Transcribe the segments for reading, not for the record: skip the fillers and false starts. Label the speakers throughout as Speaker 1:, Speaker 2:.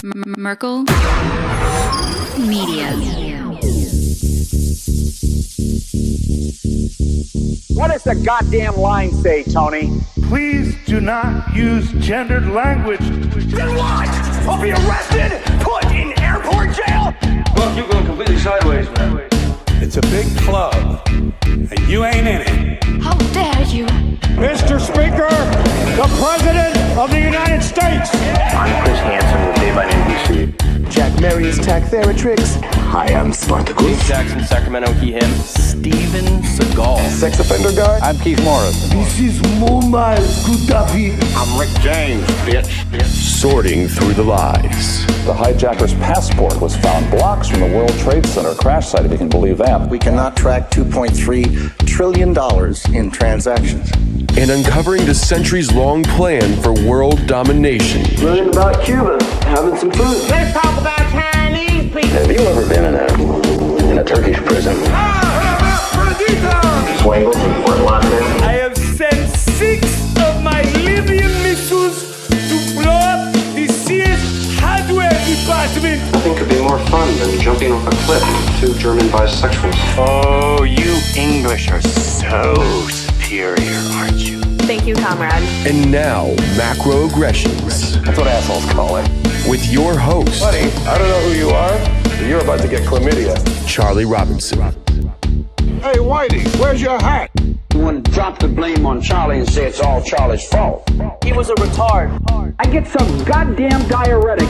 Speaker 1: Merkel Media.
Speaker 2: What does the goddamn line say, Tony?
Speaker 3: Please do not use gendered language.
Speaker 2: Then what? I'll be arrested, put in airport jail?
Speaker 4: Look, you're going completely sideways, man.
Speaker 5: It's a big club, and you ain't in it.
Speaker 1: How dare you?
Speaker 6: Mr. Speaker, the President of the United States.
Speaker 4: I'm Chris Hansen with Dave on NBC.
Speaker 7: Jack Marius Tack-Theratrix.
Speaker 8: Hi, I'm Spartacus.
Speaker 4: Jackson, Sacramento, he, him. Steven Seagal.
Speaker 7: Sex offender guy.
Speaker 8: I'm Keith Morris.
Speaker 6: This is Muammar Gaddafi.
Speaker 8: I'm Rick James, bitch.
Speaker 9: Sorting through the lies.
Speaker 10: The hijacker's passport was found blocks from the World Trade Center crash site, if you can believe that.
Speaker 7: We cannot track $2.3 trillion in transactions.
Speaker 9: And uncovering the centuries-long plan for world domination.
Speaker 4: Learning about Cuba, having some food.
Speaker 6: Let's talk about Chinese people.
Speaker 8: Have you ever been in a Turkish prison? Swangles in Fort Lauderdale?
Speaker 3: I have sent 6 of my Libyan missiles to blow up the Sears hardware department.
Speaker 11: Nothing could be more fun than jumping off a cliff with 2 German bisexuals.
Speaker 5: Oh, you English are so superior, aren't you?
Speaker 12: Thank you, comrade.
Speaker 9: And now, macroaggressions.
Speaker 10: That's what assholes call it.
Speaker 9: With your host,
Speaker 10: Buddy, I don't know who you are, but you're about to get chlamydia.
Speaker 9: Charlie Robinson.
Speaker 6: Hey, Whitey, where's your hat?
Speaker 2: You want to drop the blame on Charlie and say it's all Charlie's fault.
Speaker 4: He was a retard.
Speaker 2: I get some goddamn diuretic.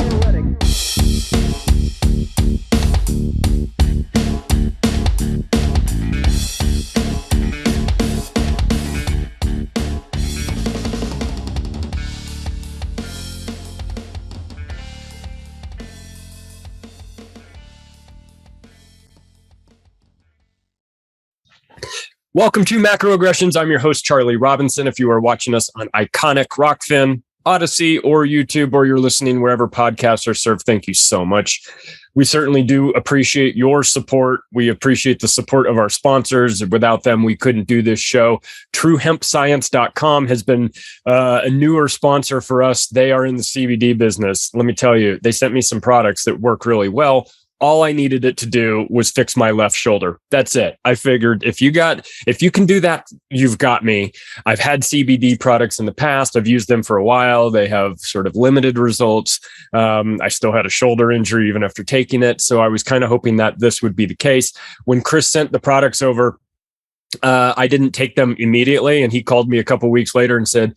Speaker 13: Welcome to Macroaggressions. I'm your host, Charlie Robinson. If you are watching us on Iconic, Rockfin, Odyssey, or YouTube, or you're listening wherever podcasts are served, thank you so much. We certainly do appreciate your support. We appreciate the support of our sponsors. Without them, we couldn't do this show. TrueHempScience.com has been a newer sponsor for us. They are in the CBD business. Let me tell you, they sent me some products that work really well. All I needed it to do was fix my left shoulder. That's it. I figured if you can do that, you've got me. I've had CBD products in the past. I've used them for a while. They have sort of limited results. I still had a shoulder injury even after taking it. So I was kind of hoping that this would be the case. When Chris sent the products over, I didn't take them immediately. And he called me a couple weeks later and said,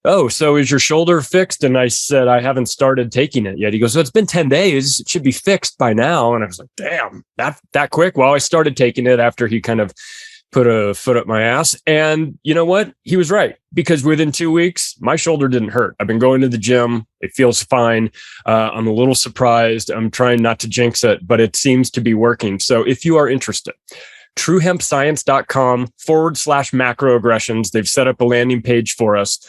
Speaker 13: "Oh, so is your shoulder fixed?" And I said, "I haven't started taking it yet." He goes, "So it's been 10 days. It should be fixed by now." And I was like, damn, that quick? Well, I started taking it after he kind of put a foot up my ass. And you know what? He was right, because within 2 weeks, my shoulder didn't hurt. I've been going to the gym. It feels fine. I'm a little surprised. I'm trying not to jinx it, but it seems to be working. So if you are interested, TrueHempScience.com/macroaggressions. They've set up a landing page for us.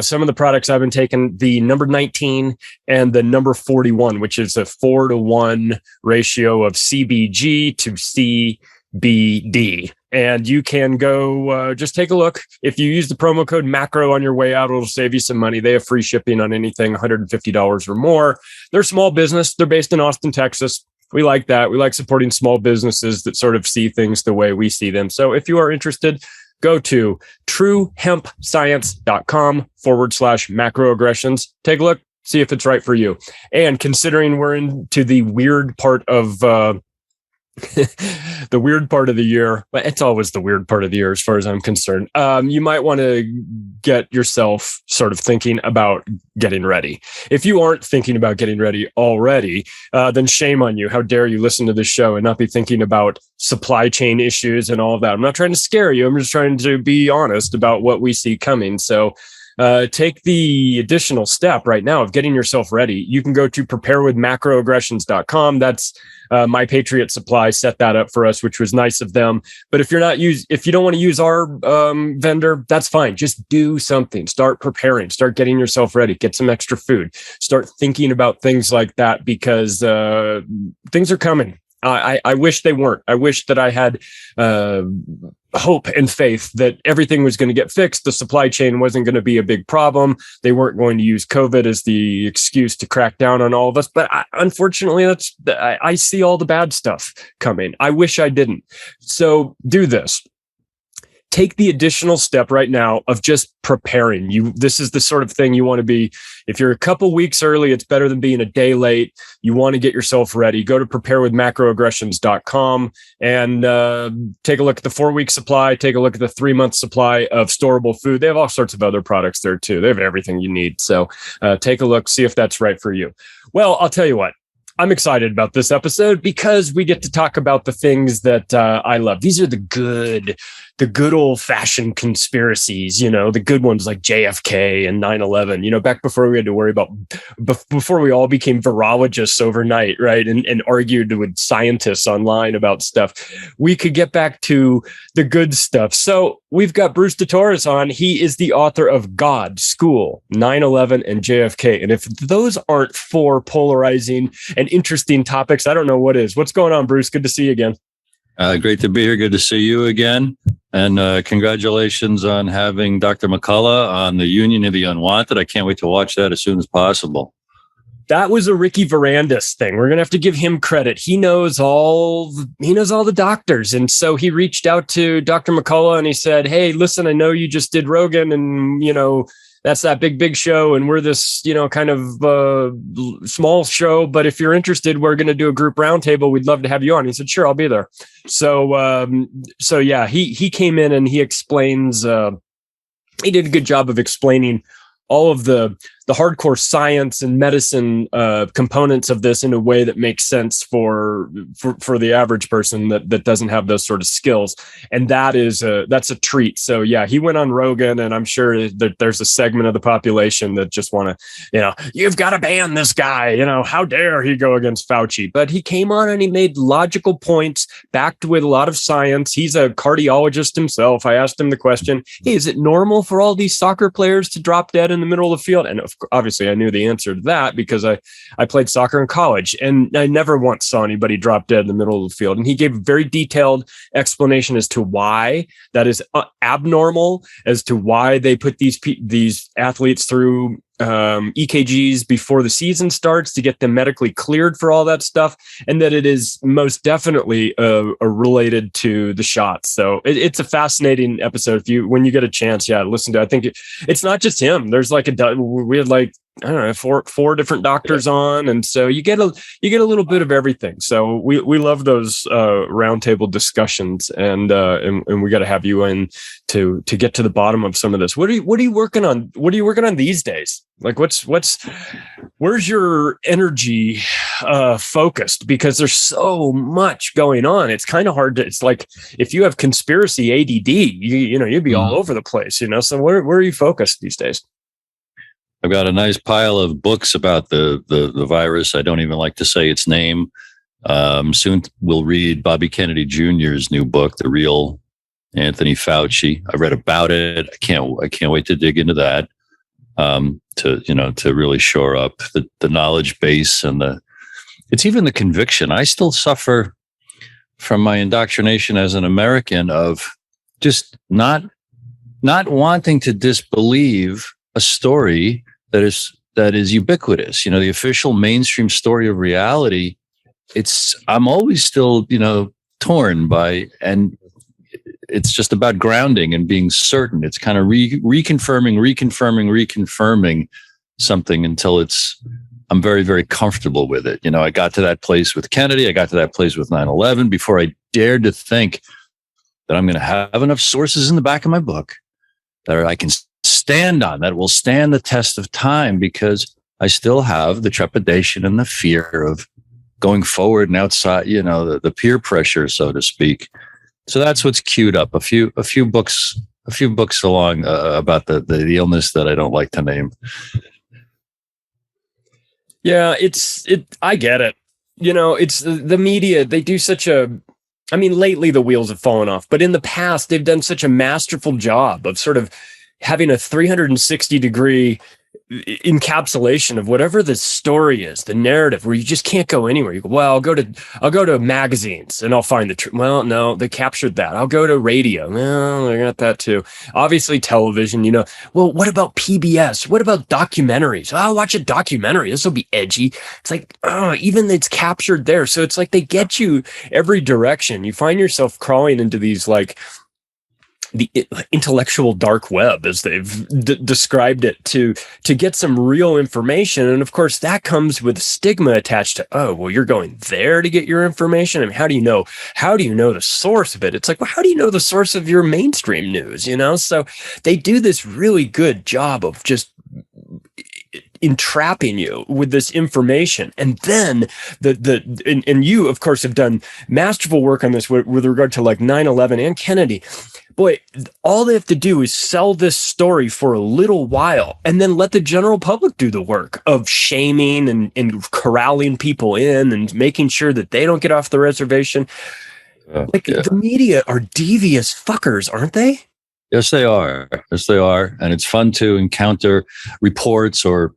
Speaker 13: Some of the products I've been taking, the number 19 and the number 41, which is a 4-to-1 ratio of CBG to CBD. And you can go just take a look. If you use the promo code MACRO on your way out, it'll save you some money. They have free shipping on anything $150 or more. They're a small business. They're based in Austin, Texas. We like that. We like supporting small businesses that sort of see things the way we see them. So if you are interested, go to truehempscience.com/macroaggressions. Take a look, see if it's right for you. And considering we're into the weird part of the weird part of the year, but it's always the weird part of the year as far as I'm concerned. You might want to get yourself sort of thinking about getting ready. If you aren't thinking about getting ready already, then shame on you. How dare you listen to this show and not be thinking about supply chain issues and all of that. I'm not trying to scare you. I'm just trying to be honest about what we see coming. So take the additional step right now of getting yourself ready. You can go to preparewithmacroaggressions.com. That's My Patriot Supply set that up for us, which was nice of them. But if you don't want to use our vendor, that's fine. Just do something. Start preparing. Start getting yourself ready. Get some extra food. Start thinking about things like that, because things are coming. I wish they weren't. I wish that I had hope and faith that everything was going to get fixed. The supply chain wasn't going to be a big problem. They weren't going to use COVID as the excuse to crack down on all of us. But unfortunately, I see all the bad stuff coming. I wish I didn't. So do this. Take the additional step right now of just preparing. This is the sort of thing you want to be. If you're a couple weeks early, it's better than being a day late. You want to get yourself ready. Go to preparewithmacroaggressions.com and take a look at the 4-week supply. Take a look at the 3-month supply of storable food. They have all sorts of other products there too. They have everything you need. So take a look, see if that's right for you. Well, I'll tell you what. I'm excited about this episode because we get to talk about the things that I love. These are the good old fashioned conspiracies, the good ones like JFK and 9/11, back before we had to worry about, before we all became virologists overnight, right? And argued with scientists online about stuff. We could get back to the good stuff. So we've got Bruce Torres on. He is the author of God, School, 9/11 and JFK. And if those aren't 4 polarizing and interesting topics, I don't know what is. What's going on, Bruce? Good to see you again.
Speaker 1: Great to be here. Good to see you again. And congratulations on having Dr. McCullough on the Union of the Unwanted. I can't wait to watch that as soon as possible.
Speaker 13: That was a Ricky Varandas thing. We're going to have to give him credit. He knows all the doctors. And so he reached out to Dr. McCullough and he said, hey, listen, I know you just did Rogan and, that's that big show. And we're this, kind of small show. But if you're interested, we're going to do a group roundtable. We'd love to have you on. He said, sure, I'll be there. So yeah, he came in and he explains, he did a good job of explaining all of the hardcore science and medicine components of this in a way that makes sense for the average person that doesn't have those sort of skills. And that's a treat. So yeah, he went on Rogan, and I'm sure that there's a segment of the population that just want to, you've got to ban this guy, how dare he go against Fauci? But he came on and he made logical points backed with a lot of science. He's a cardiologist himself. I asked him the question, hey, is it normal for all these soccer players to drop dead in the middle of the field? And obviously I knew the answer to that because I played soccer in college, and I never once saw anybody drop dead in the middle of the field. And he gave a very detailed explanation as to why that is abnormal, as to why they put these athletes through EKGs before the season starts to get them medically cleared for all that stuff, and that it is most definitely related to the shots. So it's a fascinating episode. When you get a chance, listen to it. I think it's not just him. There's we had I don't know, four different doctors on, and so you get a little bit of everything. So we love those roundtable discussions, and we got to have you in to get to the bottom of some of this. What are you working on? What are you working on these days? Like where's your energy focused? Because there's so much going on. It's kind of hard to. It's like if you have conspiracy ADD, you'd be all over the place. So where are you focused these days?
Speaker 1: I've got a nice pile of books about the virus. I don't even like to say its name. Soon we'll read Bobby Kennedy Jr.'s new book, The Real Anthony Fauci. I read about it. I can't wait to dig into that. To really shore up the knowledge base and it's even the conviction. I still suffer from my indoctrination as an American of just not wanting to disbelieve a story that is ubiquitous. The official mainstream story of reality. I'm always still, torn by, and it's just about grounding and being certain. It's kind of reconfirming something until I'm very, very comfortable with it. I got to that place with Kennedy. I got to that place with 9/11 before I dared to think that I'm going to have enough sources in the back of my book that I can stand on, that will stand the test of time, because I still have the trepidation and the fear of going forward and outside, the peer pressure, so to speak. So that's what's queued up. A few books along about the illness that I don't like to name.
Speaker 13: Yeah, I get it. It's the media. They do lately the wheels have fallen off, but in the past they've done such a masterful job of sort of having a 360 degree encapsulation of whatever the story is, the narrative, where you just can't go anywhere. You go, well, I'll go to magazines and I'll find the truth. Well, no, they captured that. I'll go to radio. Well, they got that too. Obviously television, well, what about PBS? What about documentaries? I'll watch a documentary. This will be edgy. It's like, even it's captured there. So it's like they get you every direction. You find yourself crawling into these like the intellectual dark web, as they've described it, to get some real information. And of course that comes with stigma attached to, oh, well, you're going there to get your information. I mean, how do you know the source of it? It's like, well, how do you know the source of your mainstream news? So they do this really good job of just entrapping you with this information. And then and you of course have done masterful work on this with regard to like 9/11 and Kennedy. Boy, all they have to do is sell this story for a little while and then let the general public do the work of shaming and corralling people in and making sure that they don't get off the reservation. The media are devious fuckers, aren't they?
Speaker 1: Yes, they are. Yes, they are. And it's fun to encounter reports or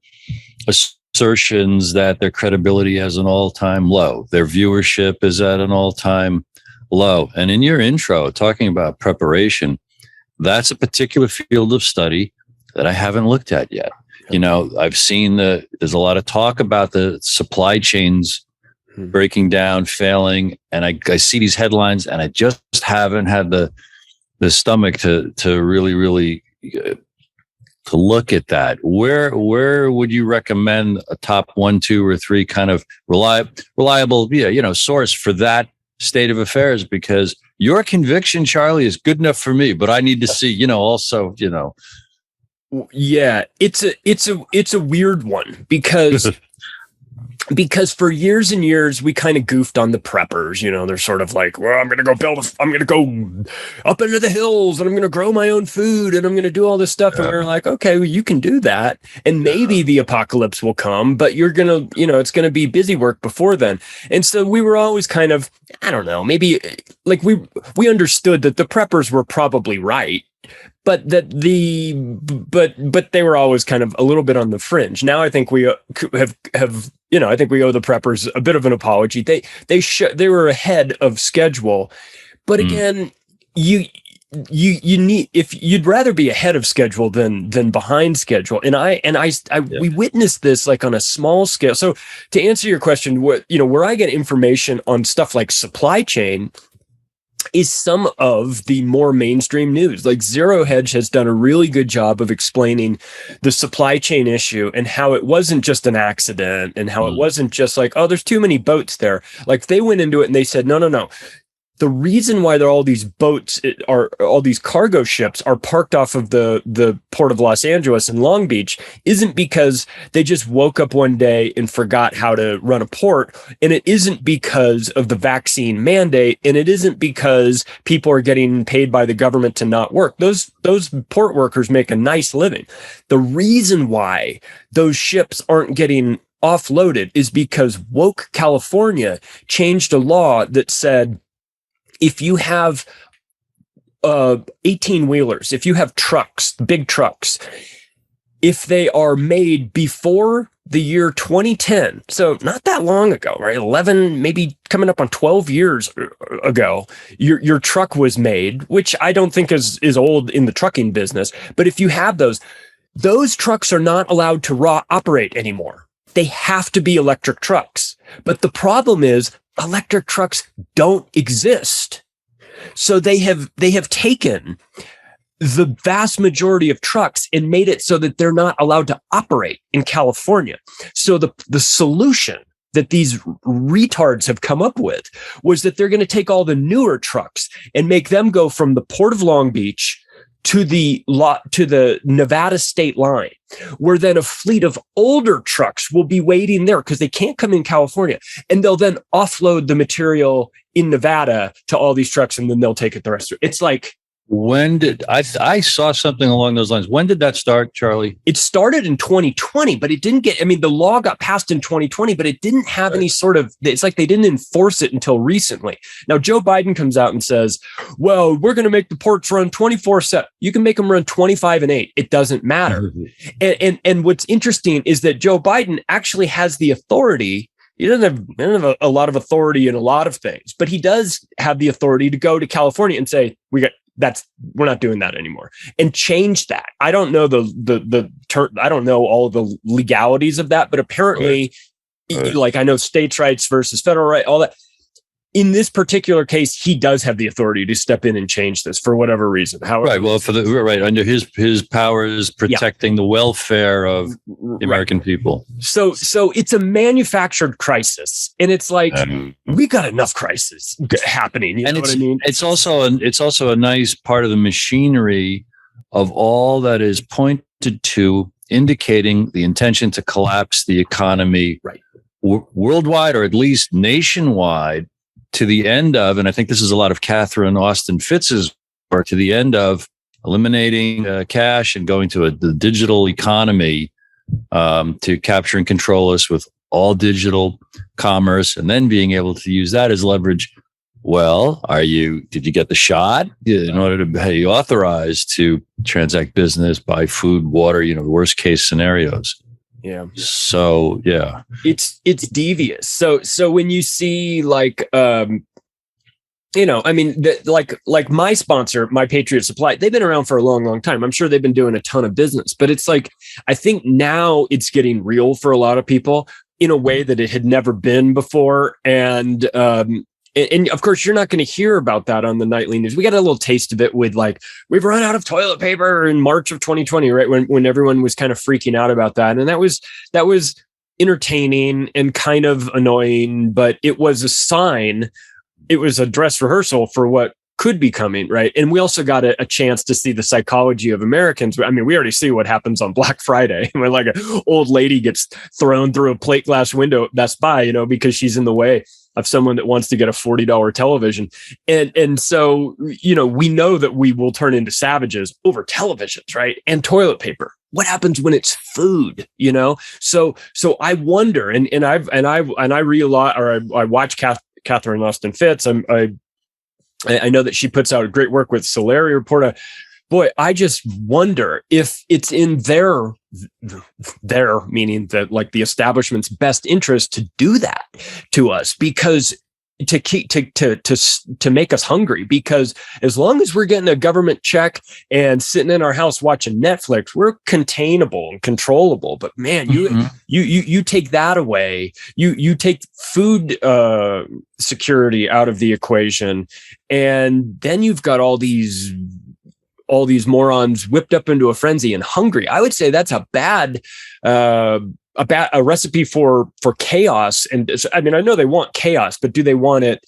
Speaker 1: assertions that their credibility has an all-time low. Their viewership is at an all-time low. And in your intro, talking about preparation, that's a particular field of study that I haven't looked at yet. I've seen there's a lot of talk about the supply chains breaking down, failing. And I see these headlines and I just haven't had the stomach to really, really to look at that. Where would you recommend a top 1, 2, or 3 kind of reliable, source for that state of affairs? Because your conviction, Charlie, is good enough for me, but I need to see, also.
Speaker 13: Yeah, it's a weird one because for years and years we kind of goofed on the preppers. They're sort of like, well, I'm going to go up into the hills and I'm going to grow my own food and I'm going to do all this stuff. And we're like, okay, well, you can do that. And maybe the apocalypse will come, but you're going to, it's going to be busy work before then. And so we were always kind of, I don't know, maybe like we understood that the preppers were probably right, but that but they were always kind of a little bit on the fringe. Now I think we have I think we owe the preppers a bit of an apology. They were ahead of schedule, but again, you need, if you'd rather be ahead of schedule than behind schedule. And we witnessed this like on a small scale. So to answer your question, where I get information on stuff like supply chain is some of the more mainstream news. Like Zero Hedge has done a really good job of explaining the supply chain issue and how it wasn't just an accident and how it wasn't just like, oh, there's too many boats there. Like they went into it and they said, no. The reason why all these boats all these cargo ships are parked off of the port of Los Angeles and Long Beach isn't because they just woke up one day and forgot how to run a port. And it isn't because of the vaccine mandate. And it isn't because people are getting paid by the government to not work. Those port workers make a nice living. The reason why those ships aren't getting offloaded is because woke California changed a law that said, if you have 18-wheelers, if you have trucks, big trucks, if they are made before the year 2010, so not that long ago, right? 11, maybe coming up on 12 years ago, your truck was made, which I don't think is old in the trucking business. But if you have those trucks are not allowed to operate anymore. They have to be electric trucks. But the problem is, electric trucks don't exist. So they have taken the vast majority of trucks and made it so that they're not allowed to operate in California. So the solution that these retards have come up with was that they're going to take all the newer trucks and make them go from the Port of Long Beach to the Nevada state line, where then a fleet of older trucks will be waiting there because they can't come in California. And they'll then offload the material in Nevada to all these trucks, and then they'll take it the rest of it. It's like,
Speaker 1: When did I saw something along those lines? When did that start, Charlie?
Speaker 13: It started in 2020, but it didn't get, I mean, the law got passed in 2020, but it didn't have any sort of, it's like they didn't enforce it until recently. Now, Joe Biden comes out and says, well, we're going to make the ports run 24/7. You can make them run 25/8. It doesn't matter. And what's interesting is that Joe Biden actually has the authority. He doesn't have a lot of authority in a lot of things, but he does have the authority to go to California and say, we're not doing that anymore, and change that. I don't know I don't know all of the legalities of that, but apparently, like I know states' rights versus federal right, all that. In this particular case, he does have the authority to step in and change this for whatever reason. However,
Speaker 1: right. Well, under his powers, protecting the welfare of the American people.
Speaker 13: So it's a manufactured crisis, and it's like we got enough crisis happening. You know what I mean?
Speaker 1: It's also a nice part of the machinery of all that is pointed to, indicating the intention to collapse the economy, worldwide, or at least nationwide, to the end of, and I think this is a lot of Catherine Austin Fitz's work, to the end of eliminating cash and going to the digital economy, to capture and control us with all digital commerce, and then being able to use that as leverage. Well, did you get the shot in order to be authorized to transact business, buy food, water, the worst case scenarios?
Speaker 13: Yeah.
Speaker 1: So yeah,
Speaker 13: it's devious. So when you see like, I mean, like my sponsor, My Patriot Supply, they've been around for a long, long time. I'm sure they've been doing a ton of business, but it's like, I think now it's getting real for a lot of people in a way that it had never been before. And of course, you're not going to hear about that on the nightly news. We got a little taste of it with like, we've run out of toilet paper in March of 2020, right? When everyone was kind of freaking out about that. And that was entertaining and kind of annoying, but it was a sign. It was a dress rehearsal for what could be coming, right? And we also got a chance to see the psychology of Americans. I mean, we already see what happens on Black Friday when like an old lady gets thrown through a plate glass window at Best Buy, because she's in the way of someone that wants to get a $40 television. And so, we know that we will turn into savages over televisions, right? And toilet paper. What happens when it's food, So I wonder, and I read a lot, or I watch Catherine Austin Fitz. I know that she puts out great work with Solari Report. Boy, I just wonder if it's in their meaning that like the establishment's best interest to do that to us, because to make us hungry, because as long as we're getting a government check and sitting in our house watching Netflix, we're containable and controllable. But man, you take that away, you take food security out of the equation, and then you've got all these morons whipped up into a frenzy and hungry. I would say that's a bad recipe for chaos. And I mean, I know they want chaos, but do they want it?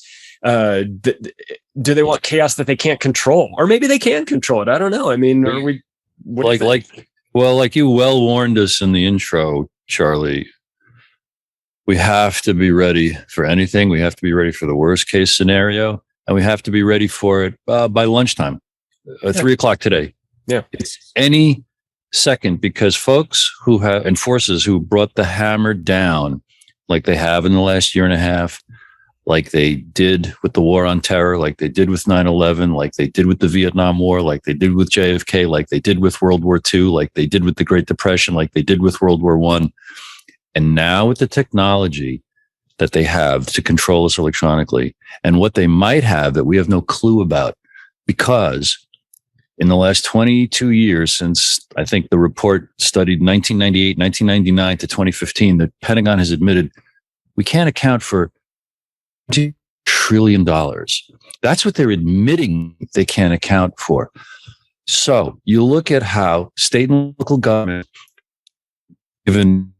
Speaker 13: Do they want chaos that they can't control, or maybe they can control it? I don't know. I mean, are we
Speaker 1: like you well warned us in the intro, Charlie? We have to be ready for anything. We have to be ready for the worst case scenario, and we have to be ready for it by lunchtime. 3:00 today.
Speaker 13: Yeah.
Speaker 1: It's any second, because folks who have, and forces who brought the hammer down, like they have in the last year and a half, like they did with the war on terror, like they did with 9/11, like they did with the Vietnam War, like they did with JFK, like they did with World War II, like they did with the Great Depression, like they did with World War I. And now with the technology that they have to control us electronically, and what they might have that we have no clue about, because in the last 22 years, since I think the report studied 1998, 1999 to 2015, the Pentagon has admitted we can't account for $2 trillion. That's what they're admitting they can't account for. So you look at how state and local government, given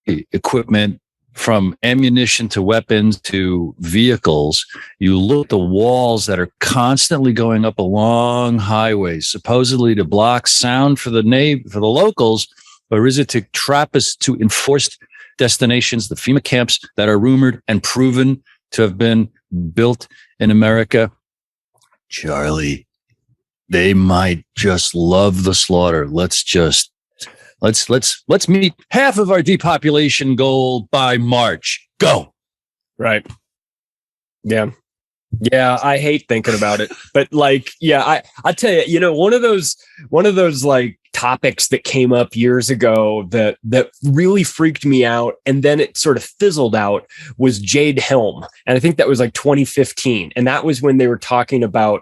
Speaker 1: equipment, from ammunition to weapons to vehicles, you look at the walls that are constantly going up along highways, supposedly to block sound for the locals, or is it to trap us to enforced destinations, the FEMA camps that are rumored and proven to have been built in America? Charlie, they might just love the slaughter. Let's meet half of our depopulation goal by March. Go.
Speaker 13: Right. Yeah. Yeah, I hate thinking about it, but like, yeah, I tell you, you know, one of those like topics that came up years ago that really freaked me out, and then it sort of fizzled out, was Jade Helm, and I think that was like 2015, and that was when they were talking about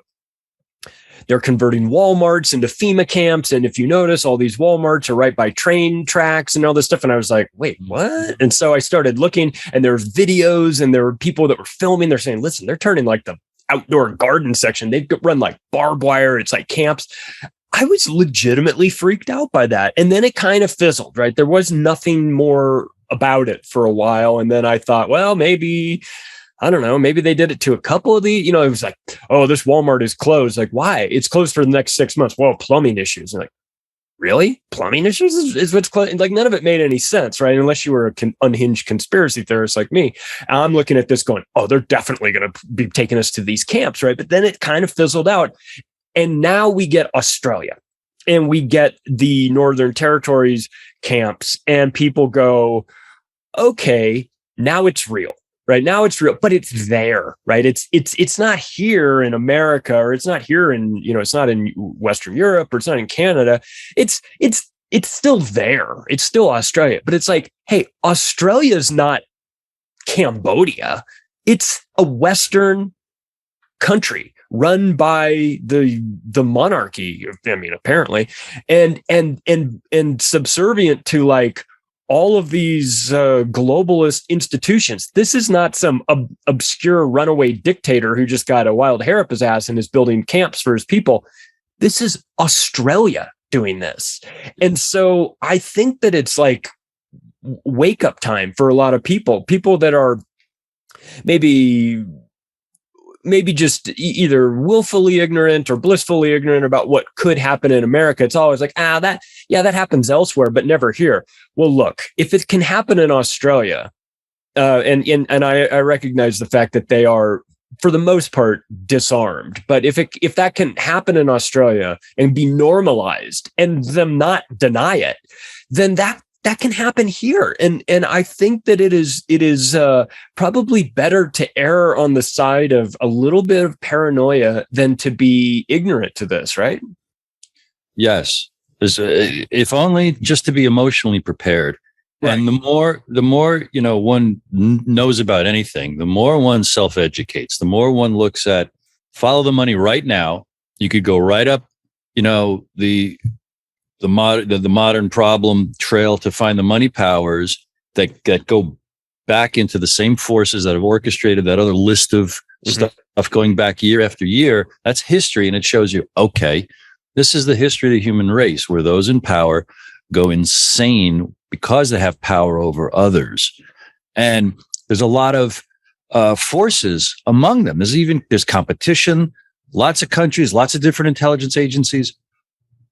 Speaker 13: they're converting Walmarts into FEMA camps, and if you notice, all these Walmarts are right by train tracks and all this stuff, and I was like, wait, what? And so I started looking, and there were videos, and there were people that were filming. They're saying, listen, they're turning like the outdoor garden section. They've run like barbed wire. It's like camps. I was legitimately freaked out by that. And then it kind of fizzled, right? There was nothing more about it for a while. And then I thought, well, maybe, I don't know, maybe they did it to a couple of the, you know, it was like, oh, this Walmart is closed. Like, why? It's closed for the next 6 months. Well, plumbing issues. And like, really? Plumbing issues is what's closed? Like, none of it made any sense, right? Unless you were an unhinged conspiracy theorist like me. I'm looking at this going, oh, they're definitely going to be taking us to these camps, right? But then it kind of fizzled out. And now we get Australia and we get the Northern Territories camps, and people go, okay, now it's real. Right now it's real, but it's there, right? It's not here in America, or it's not here in, you know, it's not in Western Europe, or it's not in Canada. It's still there. It's still Australia, but it's like, hey, Australia's not Cambodia. It's a Western country run by the monarchy. I mean, apparently, and subservient to like all of these globalist institutions. This is not some obscure runaway dictator who just got a wild hair up his ass and is building camps for his people. This is Australia doing this. And so I think that it's like wake up time for a lot of people that are maybe just either willfully ignorant or blissfully ignorant about what could happen in America. It's always like, that happens elsewhere, but never here. Well, look, if it can happen in Australia, and I recognize the fact that they are, for the most part, disarmed. But if that can happen in Australia and be normalized and them not deny it, then that can happen here. And I think that it is probably better to err on the side of a little bit of paranoia than to be ignorant to this, right?
Speaker 1: Yes. If only just to be emotionally prepared. Right. And the more, you know, one knows about anything, the more one self-educates, the more one looks at follow the money right now. You could go right up, you know, the modern problem trail to find the money powers that go back into the same forces that have orchestrated that other list of stuff going back year after year. That's history. And it shows you, okay, this is the history of the human race, where those in power go insane because they have power over others. And there's a lot of forces among them. There's competition, lots of countries, lots of different intelligence agencies,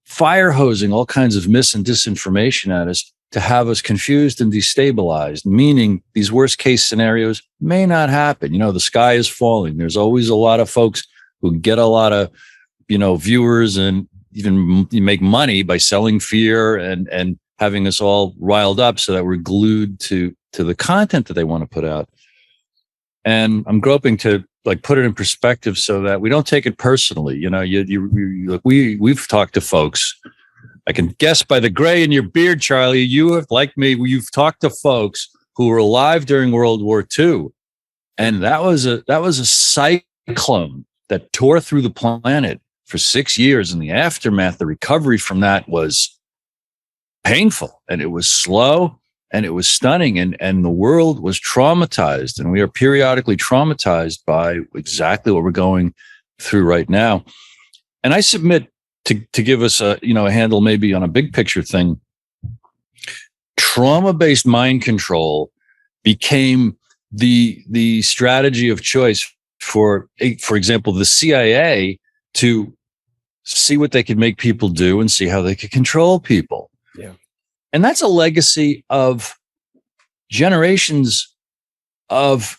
Speaker 1: fire hosing all kinds of mis and disinformation at us to have us confused and destabilized, meaning these worst case scenarios may not happen. You know, the sky is falling. There's always a lot of folks who get a lot of, you know, viewers and even make money by selling fear and having us all riled up so that we're glued to the content that they want to put out. And I'm groping to like put it in perspective so that we don't take it personally. You know, we've talked to folks. I can guess by the gray in your beard, Charlie, you have, like me, you've talked to folks who were alive during World War II. And that was a cyclone that tore through the planet for 6 years. And the aftermath, the recovery from that was painful, and it was slow, and it was stunning, and the world was traumatized, and we are periodically traumatized by exactly what we're going through right now. And I submit to give us a handle maybe on a big picture thing. Trauma-based mind control became the strategy of choice for example, the CIA to see what they could make people do and see how they could control people.
Speaker 13: Yeah.
Speaker 1: And that's a legacy of generations of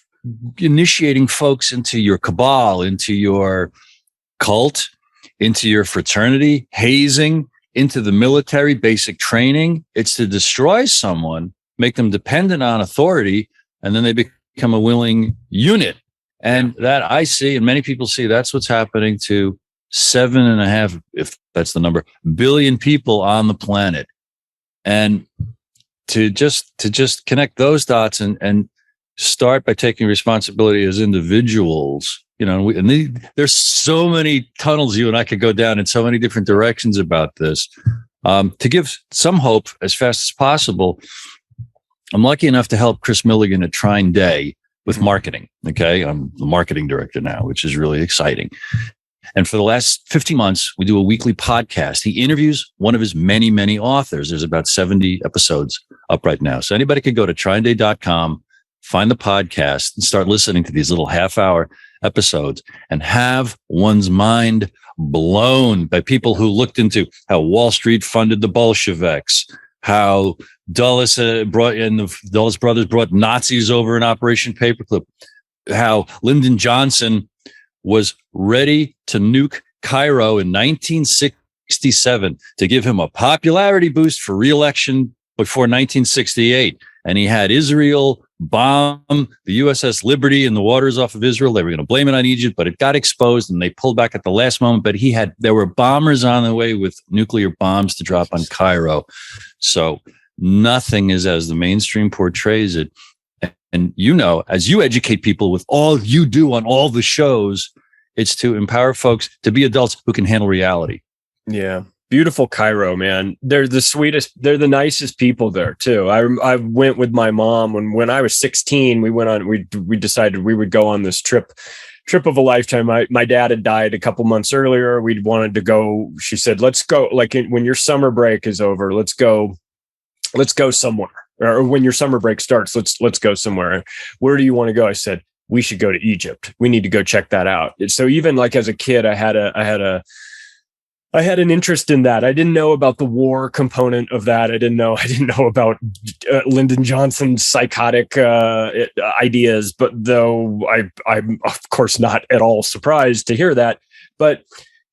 Speaker 1: initiating folks into your cabal, into your cult, into your fraternity, hazing, into the military, basic training. It's to destroy someone, make them dependent on authority, and then they become a willing unit. And that I see, and many people see, that's what's happening to 7.5, if that's the number, billion people on the planet. And to just connect those dots and start by taking responsibility as individuals, there's so many tunnels you and I could go down in so many different directions about this. To give some hope as fast as possible, I'm lucky enough to help Chris Milligan at Trine Day with marketing. Okay. I'm the marketing director now, which is really exciting. And for the last 15 months, we do a weekly podcast. He interviews one of his many, many authors. There's about 70 episodes up right now. So anybody could go to trineday.com, find the podcast, and start listening to these little half-hour episodes and have one's mind blown by people who looked into how Wall Street funded the Bolsheviks, how Dulles the Dulles brothers brought Nazis over in Operation Paperclip, how Lyndon Johnson was ready to nuke Cairo in 1967 to give him a popularity boost for re-election before 1968. And he had Israel bomb the USS Liberty in the waters off of Israel. They were going to blame it on Egypt, but it got exposed and they pulled back at the last moment. But there were bombers on the way with nuclear bombs to drop on Cairo. So nothing is as the mainstream portrays it. And as you educate people with all you do on all the shows, it's to empower folks to be adults who can handle reality. Yeah.
Speaker 13: Beautiful Cairo, man. They're the sweetest. They're the nicest people there too. I went with my mom when I was 16. We decided we would go on this trip of a lifetime. My dad had died a couple months earlier. We'd wanted to go. She said, "Let's go. When your summer break is over, let's go somewhere. Or when your summer break starts, let's go somewhere. Where do you want to go?" I said, "We should go to Egypt. We need to go check that out." So even like as a kid, I had an interest in that. I didn't know about the war component of that. I didn't know about Lyndon Johnson's psychotic ideas, but though I'm of course not at all surprised to hear that. But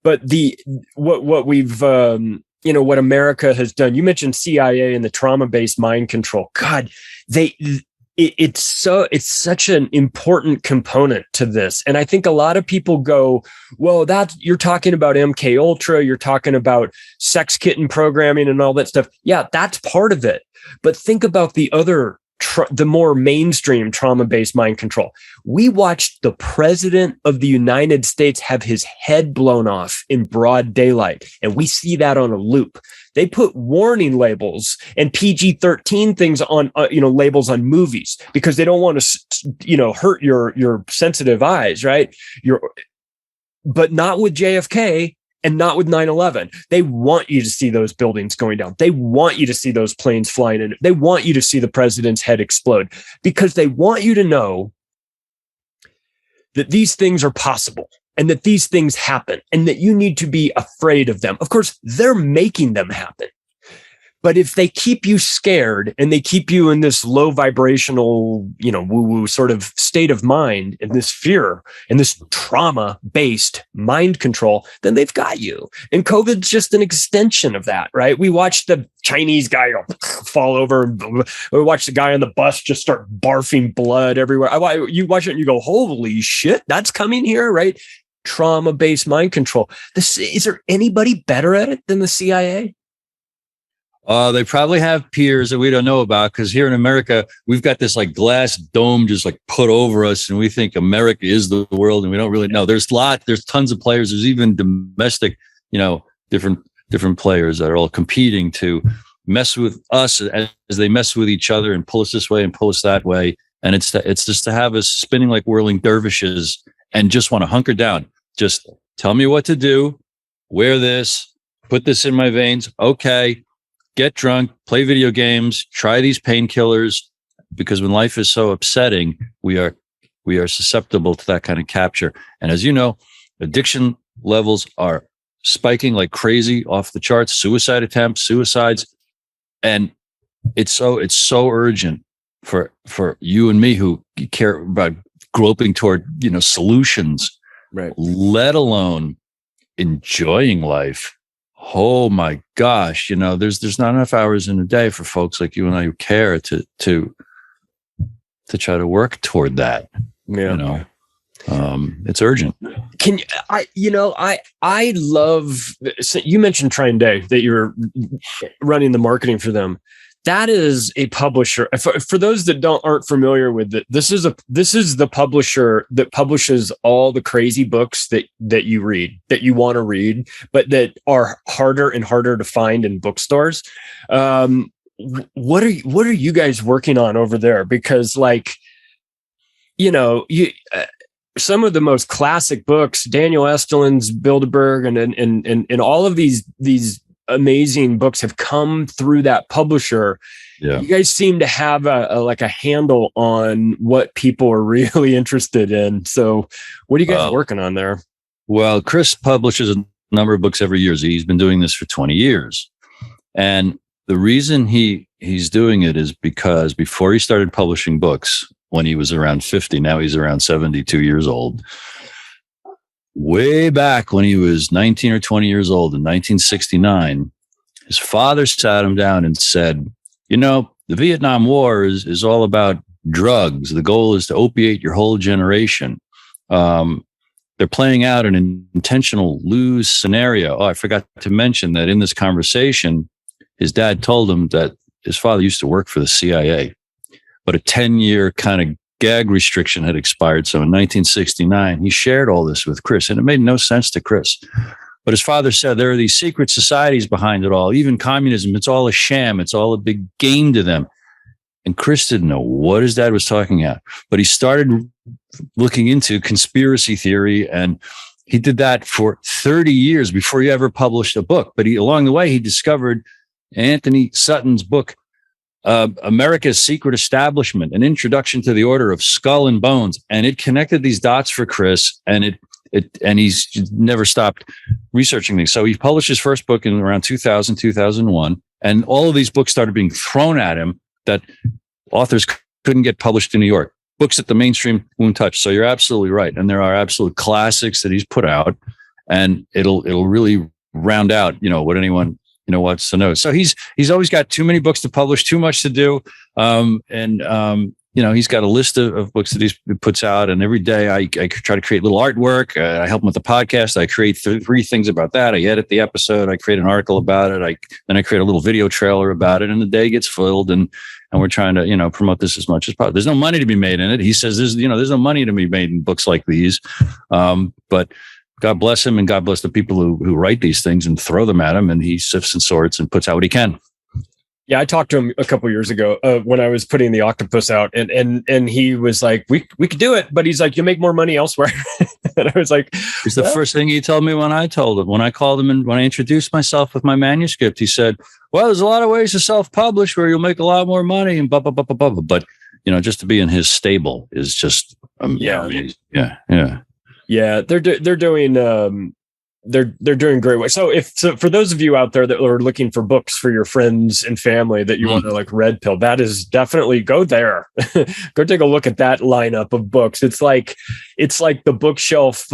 Speaker 13: what we've what America has done. You mentioned CIA and the trauma-based mind control. God, it's such an important component to this. And I think a lot of people go, well, you're talking about MK Ultra, you're talking about sex kitten programming and all that stuff. Yeah, that's part of it. But think about the other, the more mainstream trauma-based mind control. We watched the president of the United States have his head blown off in broad daylight, and we see that on a loop. They put warning labels and PG-13 things on, labels on movies because they don't want to, hurt your sensitive eyes, right? But not with JFK and not with 9/11. They want you to see those buildings going down. They want you to see those planes flying in. They want you to see the president's head explode because they want you to know that these things are possible and that these things happen and that you need to be afraid of them. Of course, they're making them happen. But if they keep you scared and they keep you in this low vibrational, woo-woo sort of state of mind, and this fear and this trauma-based mind control, then they've got you. And COVID's just an extension of that, right? We watched the Chinese guy fall over. We watched the guy on the bus just start barfing blood everywhere. You watch it and you go, holy shit, that's coming here, right? Trauma-based mind control. Is there anybody better at it than the CIA?
Speaker 1: They probably have peers that we don't know about because here in America, we've got this like glass dome just like put over us and we think America is the world and we don't really know. There's tons of players. There's even domestic, different players that are all competing to mess with us as they mess with each other and pull us this way and pull us that way. And it's just to have us spinning like whirling dervishes and just want to hunker down. Just tell me what to do, wear this, put this in my veins. Okay. Get drunk, play video games, try these painkillers, because when life is so upsetting, we are susceptible to that kind of capture. And as you know, addiction levels are spiking like crazy off the charts, suicide attempts, suicides. And it's so urgent for you and me who care about groping toward, solutions, right? Let alone enjoying life. Oh my gosh, there's not enough hours in a day for folks like you and I who care to try to work toward that.
Speaker 13: Yeah.
Speaker 1: It's urgent.
Speaker 13: I love, you mentioned Trine Day, that you're running the marketing for them. That is a publisher. For those that aren't familiar with it, this is the publisher that publishes all the crazy books that you read, that you want to read, but that are harder and harder to find in bookstores. What are you guys working on over there? Because some of the most classic books, Daniel Estelin's Bilderberg and all of these amazing books have come through that publisher. Yeah. You guys seem to have a handle on what people are really interested in. So what are you guys working on there?
Speaker 1: Well, Chris publishes a number of books every year. He's been doing this for 20 years. And the reason he's doing it is because before he started publishing books, when he was around 50, now he's around 72 years old. Way back when he was 19 or 20 years old in 1969, his father sat him down and said, the Vietnam War is all about drugs. The goal is to opiate your whole generation. They're playing out an intentional lose scenario. Oh, I forgot to mention that in this conversation, his dad told him that his father used to work for the CIA, but a 10-year kind of gag restriction had expired. So in 1969, he shared all this with Chris, and it made no sense to Chris. But his father said there are these secret societies behind it all, even communism. It's all a sham. It's all a big game to them. And Chris didn't know what his dad was talking about, but he started looking into conspiracy theory, and he did that for 30 years before he ever published a book. But along the way, he discovered Anthony Sutton's book, America's Secret Establishment, an introduction to the order of skull and bones. And it connected these dots for Chris, and he's never stopped researching these. So he published his first book in around 2000, 2001. And all of these books started being thrown at him that authors couldn't get published in New York. Books that the mainstream won't touch. So you're absolutely right. And there are absolute classics that he's put out, and it'll really round out, what anyone wants to know. So he's always got too many books to publish, too much to do. He's got a list of books that he puts out, and every day I try to create little artwork. I help him with the podcast. I create three things about that. I edit the episode. I create an article about it. Then I create a little video trailer about it, and the day gets filled, and we're trying to, promote this as much as possible. There's no money to be made in it. He says there's no money to be made in books like these. But God bless him, and God bless the people who write these things and throw them at him, and he sifts and sorts and puts out what he can.
Speaker 13: Yeah, I talked to him a couple of years ago when I was putting the octopus out, and he was like, "We could do it," but he's like, "You'll make more money elsewhere." And I was like,
Speaker 1: "It's the first thing he told me when I told him, when I called him and when I introduced myself with my manuscript." He said, "Well, there's a lot of ways to self-publish where you'll make a lot more money and blah blah blah blah blah." But just to be in his stable is just amazing. Yeah. They're doing. They're doing great work. So for those of you out there that are looking for books for your friends and family that you want to red pill, that is definitely go there. Go take a look at that lineup of books. It's like the bookshelf.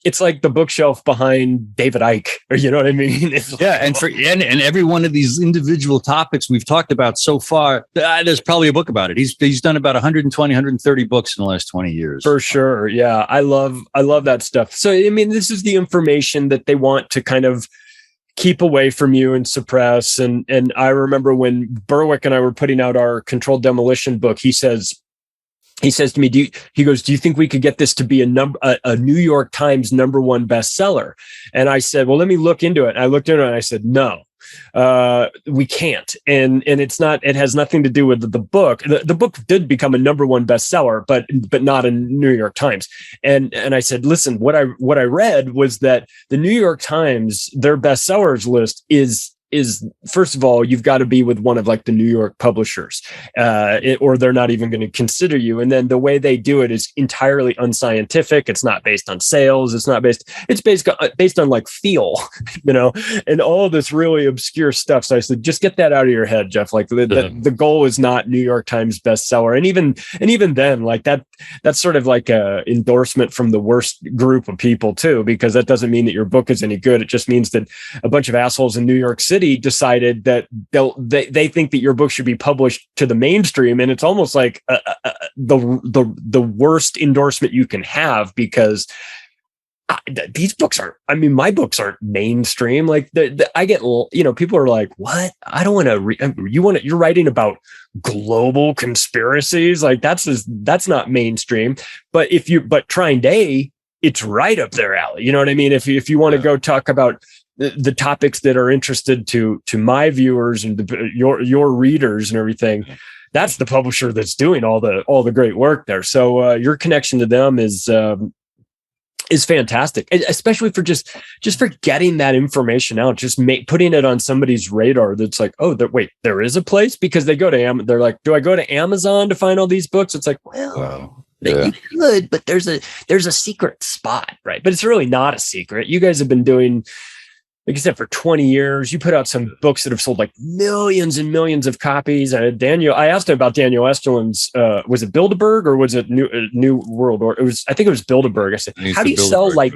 Speaker 1: It's like the bookshelf behind David Icke, or you know what I mean? And every one of these individual topics we've talked about so far, there's probably a book about it. He's done about 120, 130 books in the last 20 years.
Speaker 13: For sure. Yeah. I love that stuff. So, I mean, this is the information that they want to kind of keep away from you and suppress. And I remember when Berwick and I were putting out our controlled demolition book, he says to me, do you think we could get this to be a New York Times #1 bestseller? And I said, well, let me look into it. And I looked into it and I said, no, we can't. And it has nothing to do with the book. The book did become a #1 bestseller, but not in New York Times. And I said, listen, what I read was that the New York Times, their bestsellers list is first of all, you've got to be with one of like the New York publishers, or they're not even going to consider you. And then the way they do it is entirely unscientific. It's not based on sales. It's based on like feel, and all this really obscure stuff. So I said, just get that out of your head, Jeff. Like the goal is not New York Times bestseller. And even then, like that's sort of like a endorsement from the worst group of people too, because that doesn't mean that your book is any good. It just means that a bunch of assholes in New York City decided that they think that your book should be published to the mainstream, and it's almost like the worst endorsement you can have, because these books my books aren't mainstream. Like I get, people are like, what? I don't want to read. You're writing about global conspiracies. Like that's not mainstream. But Trying Day, it's right up their alley. You know what I mean? If you want to go talk about the topics that are interested to my viewers and your readers and everything, that's the publisher that's doing all the great work there. So your connection to them is fantastic, especially for just for getting that information out, just putting it on somebody's radar. That's like, oh, wait, there is a place, because they go to they're like, do I go to Amazon to find all these books? It's like, well, you could, but there's a secret spot, right? But it's really not a secret. You guys have been doing, like I said, for 20 years. You put out some books that have sold like millions and millions of copies. I asked him about Daniel Esterlin's, was it Bilderberg or was it New World Order? I think it was Bilderberg. I said, how do you sell like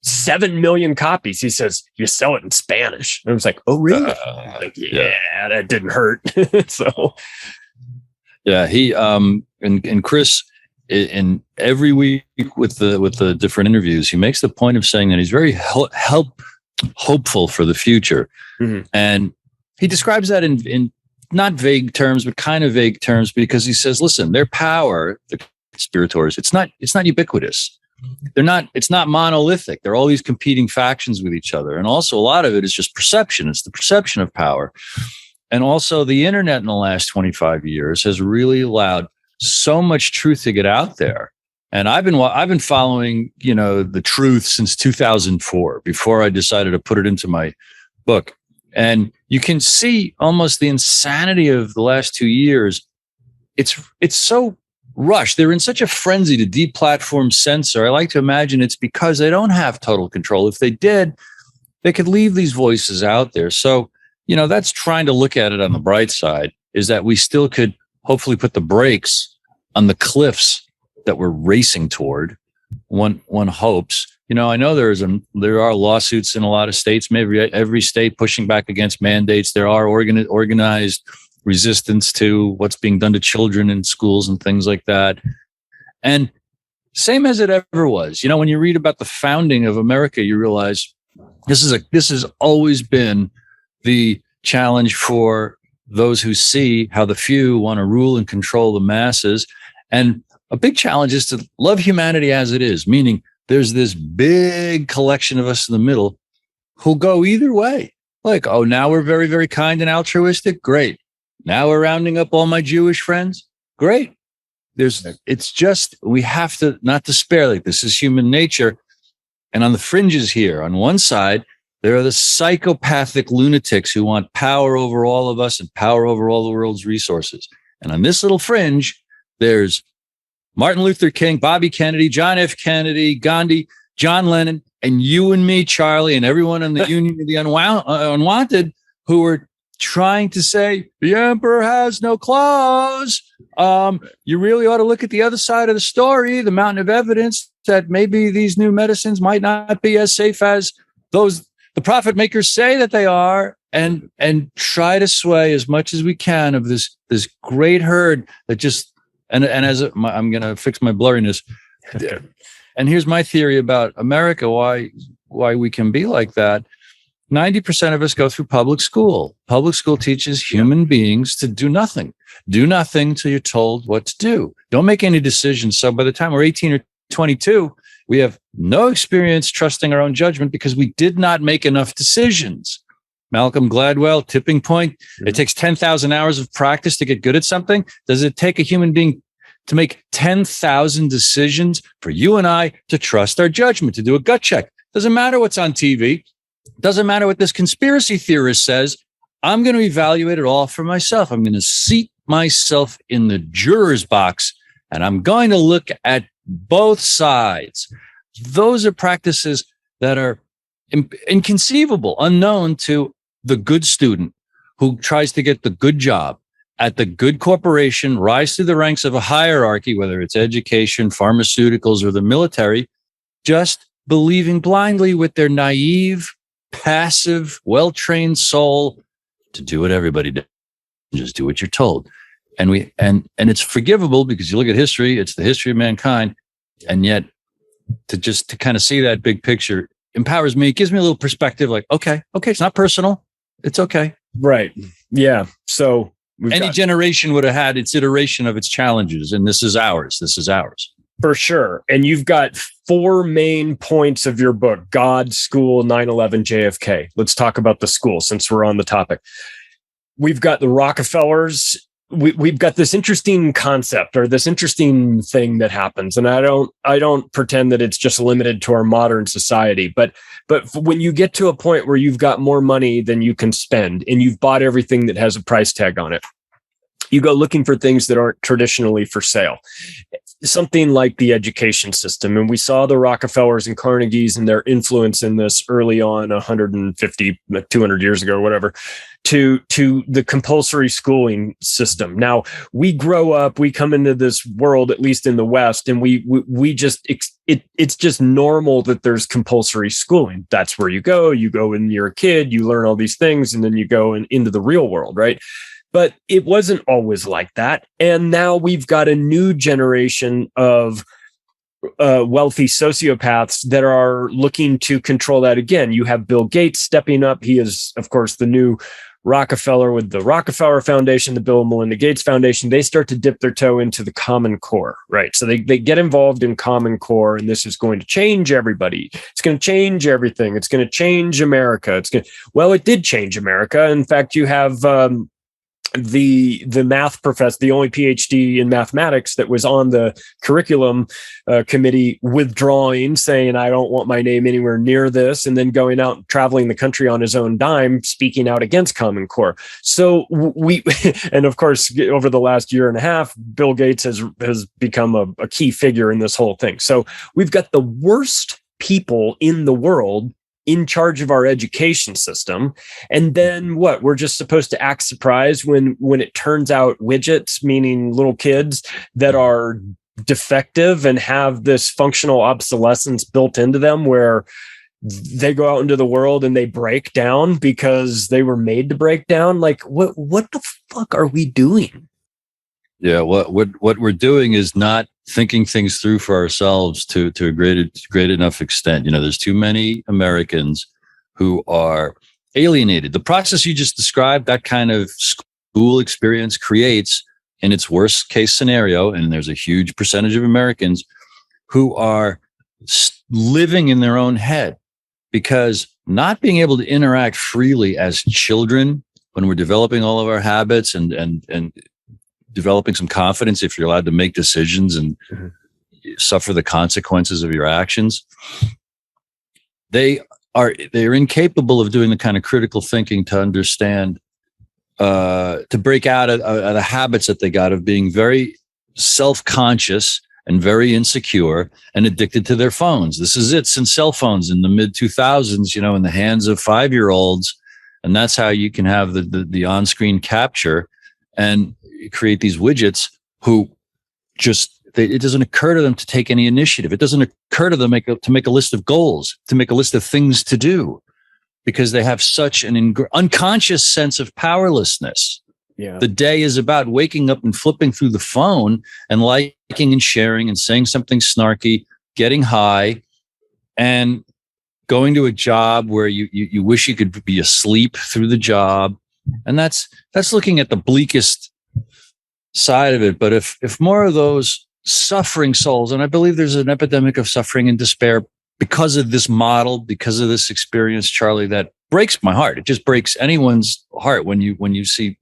Speaker 13: 7 million copies? He says, you sell it in Spanish. And I was like, oh, really? That didn't hurt. So.
Speaker 1: Yeah. He, and Chris, in every week with the different interviews, he makes the point of saying that he's very hopeful for the future. Mm-hmm. And he describes that in not vague terms, but kind of vague terms, because he says, listen, their power, the conspirators, it's not ubiquitous. It's not monolithic. There are all these competing factions with each other. And also a lot of it is just perception. It's the perception of power. And also the internet in the last 25 years has really allowed so much truth to get out there. And I've been following, the truth since 2004, before I decided to put it into my book. And you can see almost the insanity of the last 2 years. It's so rushed. They're in such a frenzy to deplatform, censor. I like to imagine it's because they don't have total control. If they did, they could leave these voices out there. So, that's trying to look at it on the bright side, is that we still could hopefully put the brakes on the cliffs that we're racing toward. One hopes. I know there are lawsuits in a lot of states, maybe every state pushing back against mandates. There are organized resistance to what's being done to children in schools and things like that. And same as it ever was. When you read about the founding of America, you realize this has always been the challenge for those who see how the few want to rule and control the masses. And a big challenge is to love humanity as it is, meaning there's this big collection of us in the middle who'll go either way. Like, oh, now we're very, very kind and altruistic. Great. Now we're rounding up all my Jewish friends. Great. It's just, we have to not despair. Like, this is human nature. And on the fringes here, on one side, there are the psychopathic lunatics who want power over all of us and power over all the world's resources. And on this little fringe, there's Martin Luther King, Bobby Kennedy, John F. Kennedy, Gandhi, John Lennon, and you and me, Charlie, and everyone in the Union of the Unwanted, who are trying to say the emperor has no claws. You really ought to look at the other side of the story, the mountain of evidence that maybe these new medicines might not be as safe as those the profit makers say that they are, and try to sway as much as we can of this great herd that just I'm going to fix my blurriness. And here's my theory about America, why we can be like that. 90% of us go through public school. Public school teaches human beings to do nothing. Do nothing till you're told what to do. Don't make any decisions. So by the time we're 18 or 22, we have no experience trusting our own judgment because we did not make enough decisions. Malcolm Gladwell, tipping point. It takes 10,000 hours of practice to get good at something. Does it take a human being to make 10,000 decisions for you and I to trust our judgment, to do a gut check? Doesn't matter what's on TV. Doesn't matter what this conspiracy theorist says. I'm going to evaluate it all for myself. I'm going to seat myself in the juror's box, and I'm going to look at both sides. Those are practices that are inconceivable, unknown to the good student who tries to get the good job at the good corporation, rise through the ranks of a hierarchy, whether it's education, pharmaceuticals, or the military, just believing blindly with their naive, passive, well-trained soul to do what everybody does. Just do what you're told. And it's forgivable because you look at history, it's the history of mankind. And yet to kind of see that big picture empowers me. It gives me a little perspective like, okay, it's not personal. It's okay.
Speaker 13: Right. Yeah. So
Speaker 1: any generation would have had its iteration of its challenges, and this is ours.
Speaker 13: For sure. And you've got 4 main points of your book: God, school, 9/11, JFK. Let's talk about the school since we're on the topic. We've got the Rockefellers. We've got this interesting concept, or this interesting thing that happens. And I don't pretend that it's just limited to our modern society, but when you get to a point where you've got more money than you can spend and you've bought everything that has a price tag on it, you go looking for things that aren't traditionally for sale. Something like the education system. And we saw the Rockefellers and Carnegies and their influence in this early on, 150, 200 years ago, or whatever, to the compulsory schooling system. Now, we grow up, we come into this world, at least in the West, and we just, it's just normal that there's compulsory schooling. That's where you go when you're a kid, you learn all these things, and then you go into the real world, right? But it wasn't always like that. And now we've got a new generation of wealthy sociopaths that are looking to control that again. You have Bill Gates stepping up. He is, of course, the new Rockefeller with the Rockefeller Foundation, the Bill and Melinda Gates Foundation. They start to dip their toe into the Common Core, right? So they get involved in Common Core, and this is going to change everybody. It's going to change everything. It's going to change America. It did change America. In fact, you have the math professor, the only PhD in mathematics that was on the curriculum committee, withdrawing, saying, I don't want my name anywhere near this, and then going out and traveling the country on his own dime, speaking out against Common Core. So and of course, over the last year and a half, Bill Gates has become a key figure in this whole thing. So we've got the worst people in the world in charge of our education system. And then we're just supposed to act surprised when it turns out widgets, meaning little kids that are defective and have this functional obsolescence built into them, where they go out into the world and they break down because they were made to break down. Like, what the fuck are we doing?
Speaker 1: Yeah, what we're doing is not thinking things through for ourselves to a great enough extent. There's too many Americans who are alienated. The process you just described, that kind of school experience creates, in its worst case scenario, and there's a huge percentage of Americans who are living in their own head, because not being able to interact freely as children when we're developing all of our habits and developing some confidence, if you're allowed to make decisions and suffer the consequences of your actions, they're incapable of doing the kind of critical thinking to understand, to break out of the habits that they got of being very self-conscious and very insecure and addicted to their phones. This is it since cell phones in the mid 2000s, in the hands of 5-year-olds. And that's how you can have the on-screen capture and create these widgets who it doesn't occur to them to take any initiative. It doesn't occur to them to make a list of goals, to make a list of things to do, because they have such an unconscious sense of powerlessness.
Speaker 13: Yeah.
Speaker 1: The day is about waking up and flipping through the phone and liking and sharing and saying something snarky, getting high, and going to a job where you wish you could be asleep through the job. And that's looking at the bleakest side of it. But if more of those suffering souls, and I believe there's an epidemic of suffering and despair because of this model, because of this experience, Charlie, that breaks my heart. It just breaks anyone's heart when you see.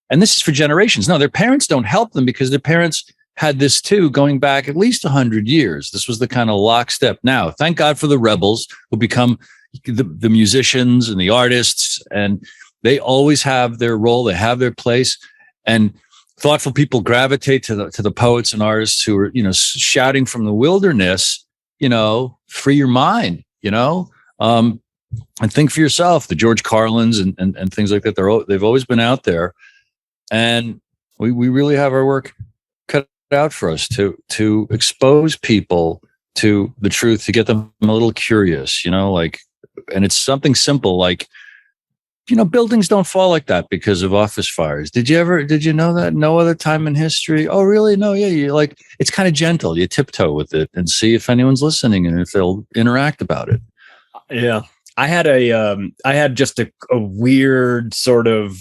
Speaker 1: And this is for generations. No, their parents don't help them because their parents had this too, going back at least 100 years. This was the kind of lockstep. Now, thank God for the rebels who become the musicians and the artists, and They always have their role. They have their place. And thoughtful people gravitate to the poets and artists who are, shouting from the wilderness, free your mind, and think for yourself. The George Carlins and things like that. They've always been out there. And we really have our work cut out for us to expose people to the truth, to get them a little curious, and it's something simple like, buildings don't fall like that because of office fires. Did you know that? No other time in history? Oh, really? No, yeah. You it's kind of gentle. You tiptoe with it and see if anyone's listening and if they'll interact about it.
Speaker 13: Yeah. I had just a weird sort of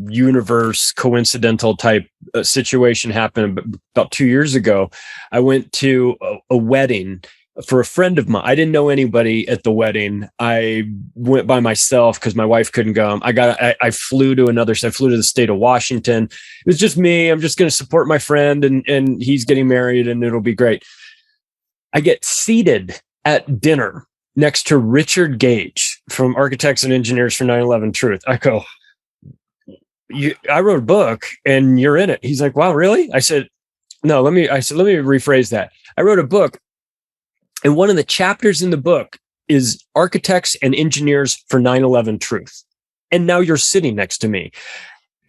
Speaker 13: universe coincidental type situation happen about 2 years ago. I went to a wedding for a friend of mine. I didn't know anybody at the wedding. I went by myself because my wife couldn't go. I flew to the state of Washington. It was just me. I'm just going to support my friend and he's getting married and it'll be great. I get seated at dinner next to Richard Gage from Architects and Engineers for 9/11 Truth. I go, I wrote a book and you're in it. He's like, wow, really? I said, no, let me rephrase that. I wrote a book. And one of the chapters in the book is Architects and Engineers for 9/11 Truth. And now you're sitting next to me.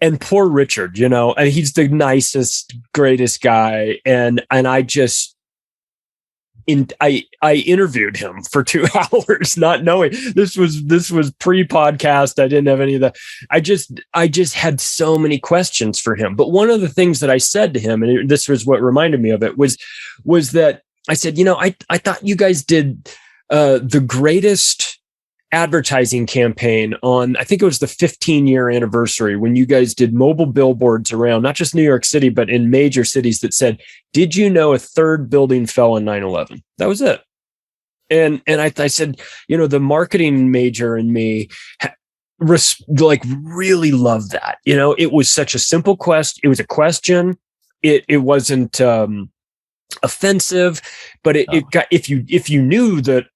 Speaker 13: And poor Richard, and he's the nicest, greatest guy. And I interviewed him for 2 hours, not knowing this was pre-podcast. I didn't have any of that. I just had so many questions for him. But one of the things that I said to him, and this was what reminded me of it, was that I said, I thought you guys did the greatest advertising campaign on, I think it was the 15-year anniversary when you guys did mobile billboards around, not just New York City, but in major cities that said, did you know a third building fell on 9/11? That was it. And I said, the marketing major in me really loved that. It was such a simple question. It was a question. It wasn't offensive, but it got, if you knew that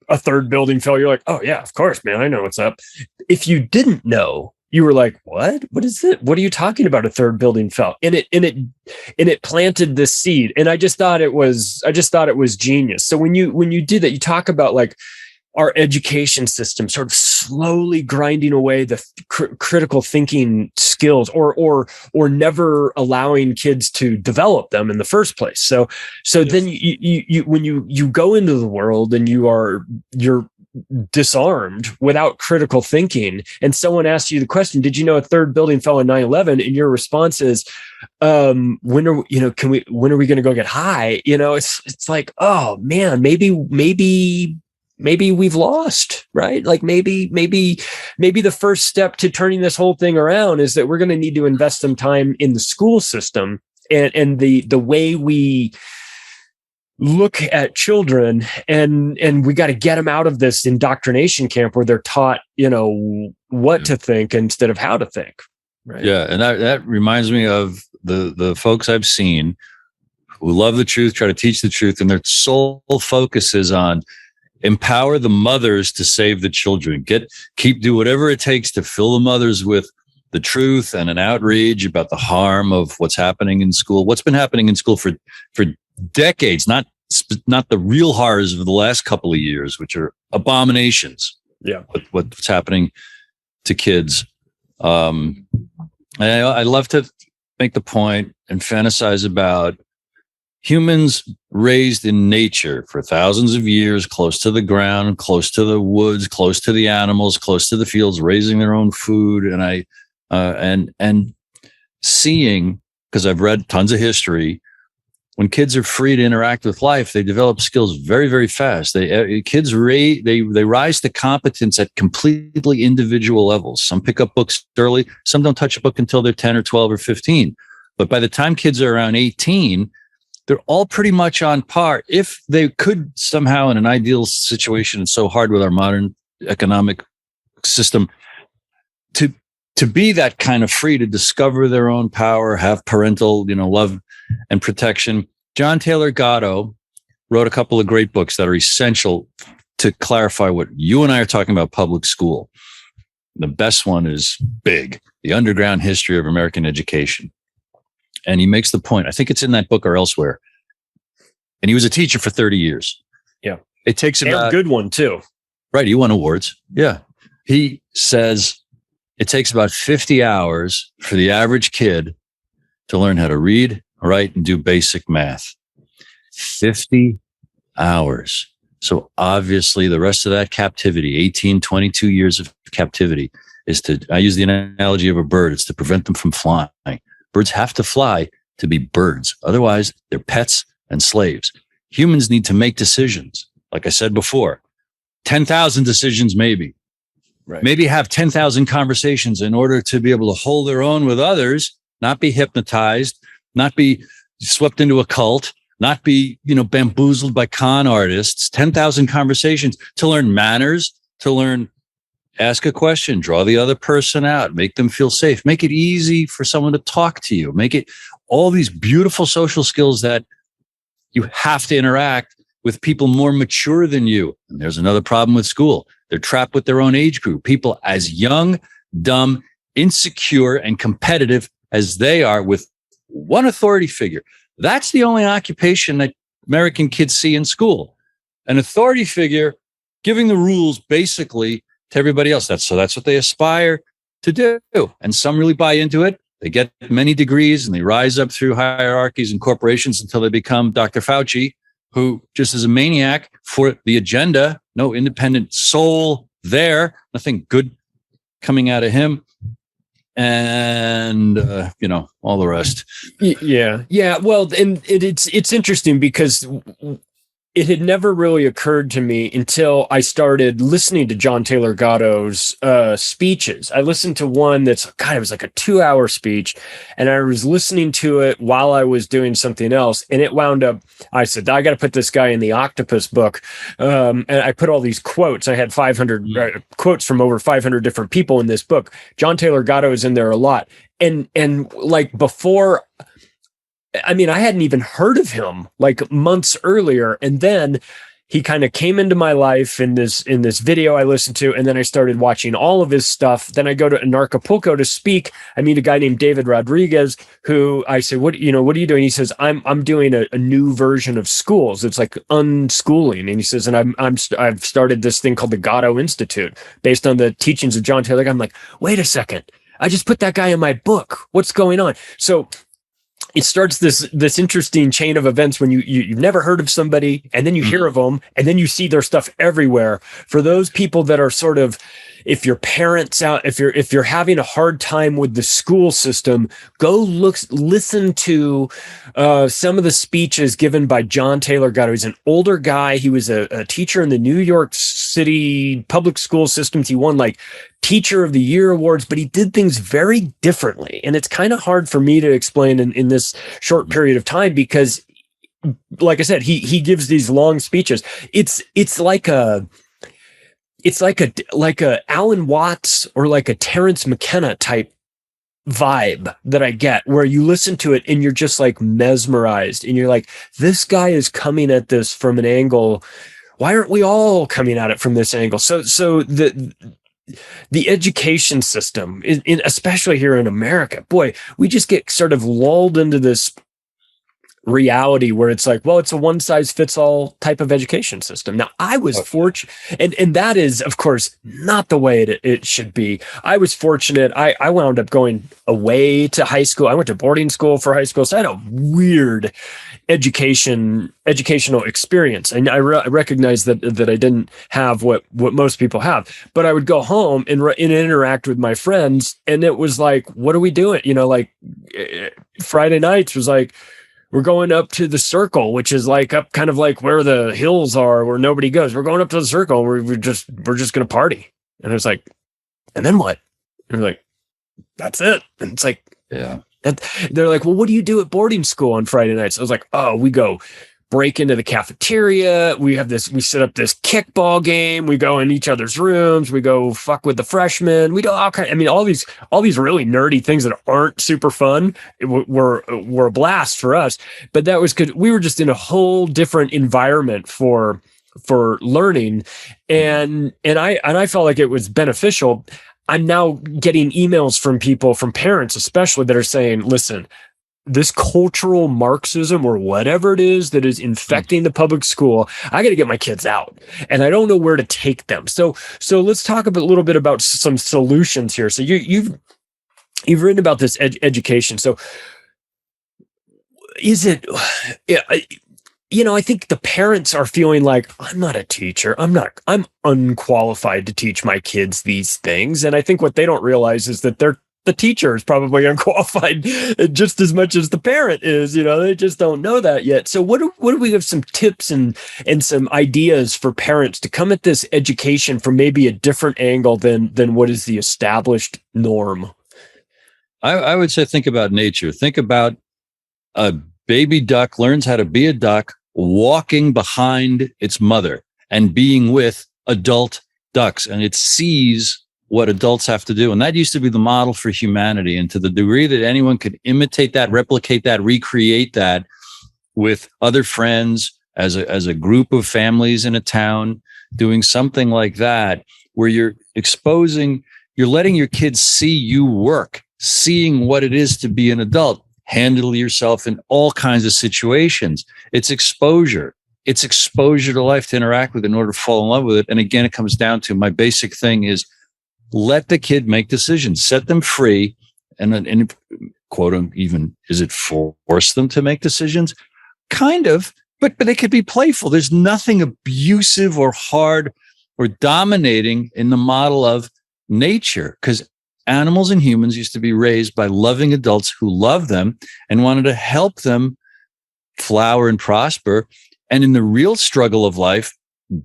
Speaker 13: a third building fell, you're like, oh yeah, of course, man, I know what's up. If you didn't know, you were like, what is it? What are you talking about? A third building fell. And it planted this seed. And I just thought it was genius. So when you did that, you talk about like our education system sort of slowly grinding away the critical thinking skills or never allowing kids to develop them in the first place. So yes. Then you when you go into the world and you're disarmed without critical thinking, and someone asks you the question, did you know a third building fell on 9/11? And your response is, when are we going to go get high? It's like, oh man, maybe we've lost, right? Like maybe the first step to turning this whole thing around is that we're going to need to invest some time in the school system and the way we look at children, and we got to get them out of this indoctrination camp where they're taught, what to think instead of how to think. Right. Yeah.
Speaker 1: And that reminds me of the folks I've seen who love the truth, try to teach the truth, and their sole focus is on empower the mothers to save the children. Do whatever it takes to fill the mothers with the truth and an outrage about the harm of what's happening in school. What's been happening in school for decades, not the real horrors of the last couple of years, which are abominations.
Speaker 13: Yeah,
Speaker 1: what's happening to kids. I love to make the point and fantasize about humans raised in nature for thousands of years, close to the ground, close to the woods, close to the animals, close to the fields, raising their own food. And seeing, because I've read tons of history, when kids are free to interact with life, they develop skills very, very fast. Kids rise to competence at completely individual levels. Some pick up books early, some don't touch a book until they're 10 or 12 or 15. But by the time kids are around 18, they're all pretty much on par. If they could somehow, in an ideal situation, it's so hard with our modern economic system, to be that kind of free to discover their own power, have parental, love and protection. John Taylor Gatto wrote a couple of great books that are essential to clarify what you and I are talking about public school. The best one is big, The Underground History of American Education. And he makes the point, I think it's in that book or elsewhere. And he was a teacher for 30 years.
Speaker 13: Yeah.
Speaker 1: It takes about...
Speaker 13: a good one, too.
Speaker 1: Right. He won awards. Yeah. He says it takes about 50 hours for the average kid to learn how to read, write, and do basic math. 50 hours. So obviously the rest of that captivity, 18, 22 years of captivity, is to, I use the analogy of a bird, it's to prevent them from flying. Birds have to fly to be birds. Otherwise, they're pets and slaves. Humans need to make decisions. Like I said before, 10,000 decisions maybe.
Speaker 13: Right.
Speaker 1: Maybe have 10,000 conversations in order to be able to hold their own with others, not be hypnotized, not be swept into a cult, not be, bamboozled by con artists. 10,000 conversations to learn manners, to learn, ask a question, draw the other person out, make them feel safe, make it easy for someone to talk to you, make it all these beautiful social skills that you have to interact with people more mature than you. And there's another problem with school. They're trapped with their own age group, people as young, dumb, insecure, and competitive as they are with one authority figure. That's the only occupation that American kids see in school. An authority figure giving the rules basically to everybody else. That's what they aspire to do. And some really buy into it. They get many degrees and they rise up through hierarchies and corporations until they become Dr. Fauci, who just is a maniac for the agenda, no independent soul there, nothing good coming out of him. And, all the rest.
Speaker 13: Yeah. Yeah. Well, and it's interesting because it had never really occurred to me until I started listening to John Taylor Gatto's speeches. I listened to one it was like a 2-hour speech, and I was listening to it while I was doing something else, and it wound up, I said, I got to put this guy in the Octopus book. And I put all these quotes. I had 500 quotes from over 500 different people in this book. John Taylor Gatto is in there a lot. And like before, I hadn't even heard of him like months earlier. And then he kind of came into my life in this video I listened to. And then I started watching all of his stuff. Then I go to Acapulco to speak. I meet a guy named David Rodriguez, who I say, what are you doing? He says, I'm doing a new version of schools. It's like unschooling. And he says, and I've started this thing called the Gatto Institute based on the teachings of John Taylor. I'm like, wait a second. I just put that guy in my book. What's going on? So it starts this interesting chain of events when you've never heard of somebody, and then you hear of them, and then you see their stuff everywhere. For those people that are sort of, if your parents out, if you're having a hard time with the school system, go listen to some of the speeches given by John Taylor Gatto. He's an older guy. He was a teacher in the New York City public school systems. He won like Teacher of the Year awards, but he did things very differently. And it's kind of hard for me to explain in this short period of time because, like I said, he gives these long speeches. It's like a Alan Watts or like a Terence McKenna type vibe that I get, where you listen to it and you're just like mesmerized and you're like, this guy is coming at this from an angle. Why aren't we all coming at it from this angle? So the education system, especially here in America, boy, we just get sort of lulled into this reality where it's like, well, it's a one size fits all type of education system. Now, I was fortunate, and that is, of course, not the way it should be. I was fortunate. I wound up going away to high school. I went to boarding school for high school, so I had a weird educational experience, and I recognize that I didn't have what most people have. But I would go home and interact with my friends, and it was like, what are we doing? Like Friday nights was like, we're going up to the Circle, which is like up kind of like where the hills are, where nobody goes. We're going up to the Circle. We're just going to party. And it was like, and then what? And we're like, that's it. And it's like,
Speaker 1: yeah.
Speaker 13: And they're like, well, what do you do at boarding school on Friday nights? I was like, oh, we go break into the cafeteria. We set up this kickball game. We go in each other's rooms. We go fuck with the freshmen. We do all these really nerdy things that aren't super fun were a blast for us. But that was good. We were just in a whole different environment for learning. And I felt like it was beneficial. I'm now getting emails from people, from parents especially, that are saying, listen, this cultural Marxism or whatever it is that is infecting the public school, I got to get my kids out, and I don't know where to take them. So let's talk a little bit about some solutions here. So you've written about this education. So is it, I think the parents are feeling like, I'm not a teacher. I'm unqualified to teach my kids these things. And I think what they don't realize is that the teacher is probably unqualified just as much as the parent is. They just don't know that yet. So what do we have some tips and some ideas for parents to come at this education from maybe a different angle than what is the established norm?
Speaker 1: I would say think about nature. Think about a baby duck learns how to be a duck walking behind its mother and being with adult ducks, and it sees what adults have to do. And that used to be the model for humanity. And to the degree that anyone could imitate that, replicate that, recreate that with other friends as a group of families in a town, doing something like that, where you're letting your kids see you work, seeing what it is to be an adult, handle yourself in all kinds of situations. It's exposure. It's exposure to life to interact with it in order to fall in love with it. And again, it comes down to my basic thing is let the kid make decisions, set them free, and quote them even, is it force them to make decisions? Kind of, but they could be playful. There's nothing abusive or hard or dominating in the model of nature, because animals and humans used to be raised by loving adults who loved them and wanted to help them flower and prosper. And in the real struggle of life,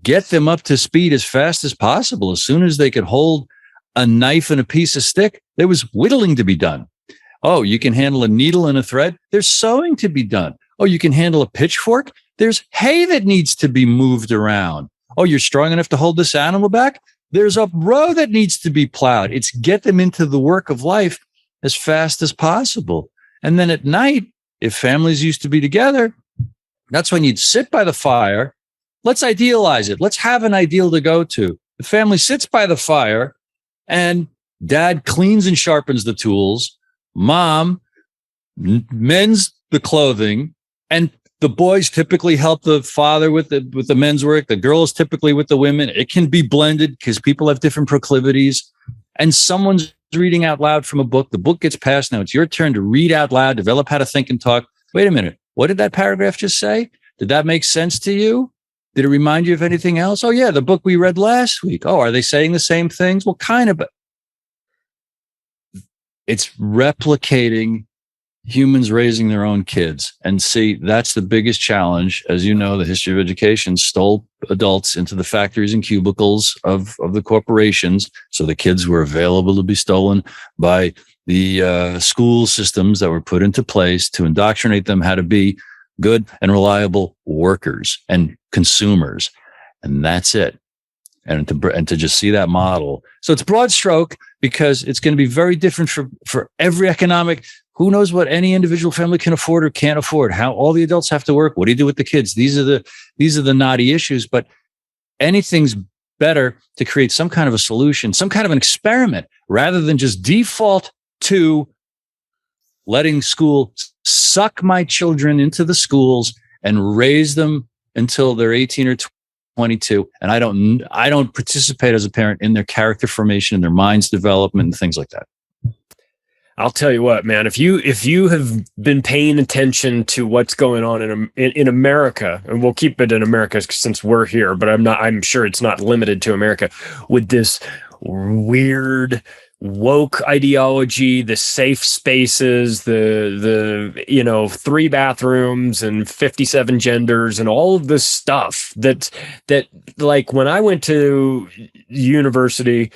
Speaker 1: get them up to speed as fast as possible. As soon as they could hold a knife and a piece of stick, there was whittling to be done. Oh, you can handle a needle and a thread? There's sewing to be done. Oh, you can handle a pitchfork? There's hay that needs to be moved around. Oh, you're strong enough to hold this animal back? There's a row that needs to be plowed. It's get them into the work of life as fast as possible. And then at night, if families used to be together, that's when you'd sit by the fire. Let's idealize it. Let's have an ideal to go to. The family sits by the fire and dad cleans and sharpens the tools. Mom mends the clothing, and the boys typically help the father with the men's work. The girls typically with the women. It can be blended because people have different proclivities. And someone's reading out loud from a book. The book gets passed. Now it's your turn to read out loud, develop how to think and talk. Wait a minute. What did that paragraph just say? Did that make sense to you? Did it remind you of anything else? Oh, yeah, the book we read last week. Oh, are they saying the same things? Well, kind of. But it's replicating humans raising their own kids. And see, that's the biggest challenge. As you know, the history of education stole adults into the factories and cubicles of the corporations. So the kids were available to be stolen by the school systems that were put into place to indoctrinate them how to be good and reliable workers and consumers. And that's it. And to just see that model. So it's broad stroke because it's going to be very different for every economic. Who knows what any individual family can afford or can't afford? How all the adults have to work. What do you do with the kids? These are the knotty issues. But anything's better to create some kind of a solution, some kind of an experiment, rather than just default to letting school suck my children into the schools and raise them until they're 18 or 22. And I don't participate as a parent in their character formation and their mind's development and things like that.
Speaker 13: I'll tell you what, man, if you have been paying attention to what's going on in America, and we'll keep it in America since we're here, but I'm sure it's not limited to America, with this weird woke ideology, the safe spaces, the 3 bathrooms and 57 genders and all of this stuff that like when I went to university,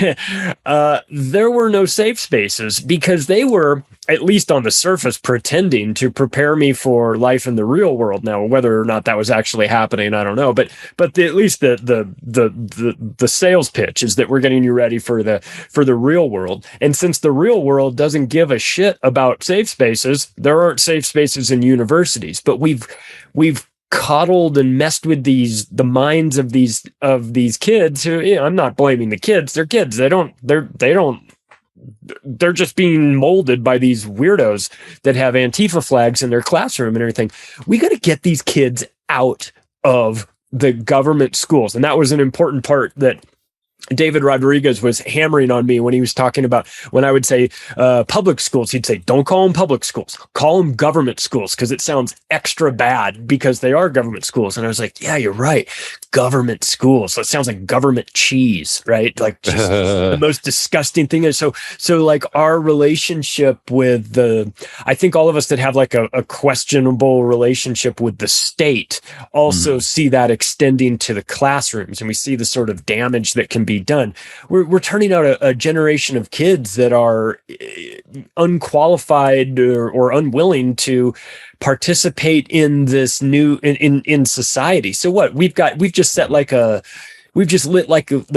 Speaker 13: there were no safe spaces because they were, at least on the surface, pretending to prepare me for life in the real world. Now, whether or not that was actually happening, I don't know. But at least the sales pitch is that we're getting you ready for the real world. And since the real world doesn't give a shit about safe spaces, there aren't safe spaces in universities. But we've coddled and messed with the minds of these kids who, I'm not blaming the kids. They're kids. They're just being molded by these weirdos that have Antifa flags in their classroom and everything. We got to get these kids out of the government schools. And that was an important part that David Rodriguez was hammering on me when he was talking about, when I would say public schools, he'd say, don't call them public schools, call them government schools, because it sounds extra bad because they are government schools. And I was like, yeah, you're right. Government schools. So it sounds like government cheese, right? Like just the most disgusting thing is so like our relationship with I think all of us that have like a questionable relationship with the state also see that extending to the classrooms, and we see the sort of damage that can be done. We're turning out a generation of kids that are unqualified or unwilling to participate in this new in society. So what we've just lit the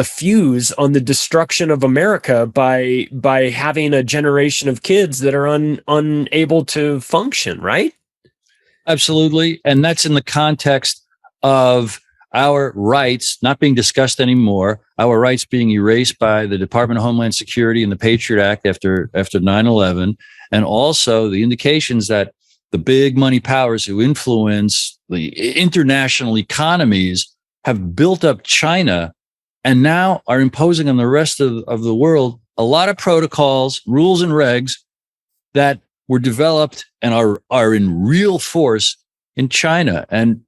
Speaker 13: fuse on the destruction of America by having a generation of kids that are unable to function, right?
Speaker 1: Absolutely. And that's in the context of our rights not being discussed anymore, our rights being erased by the Department of Homeland Security and the Patriot Act after 9/11, and also the indications that the big money powers who influence the international economies have built up China and now are imposing on the rest of the world a lot of protocols, rules, and regs that were developed and are in real force in China. And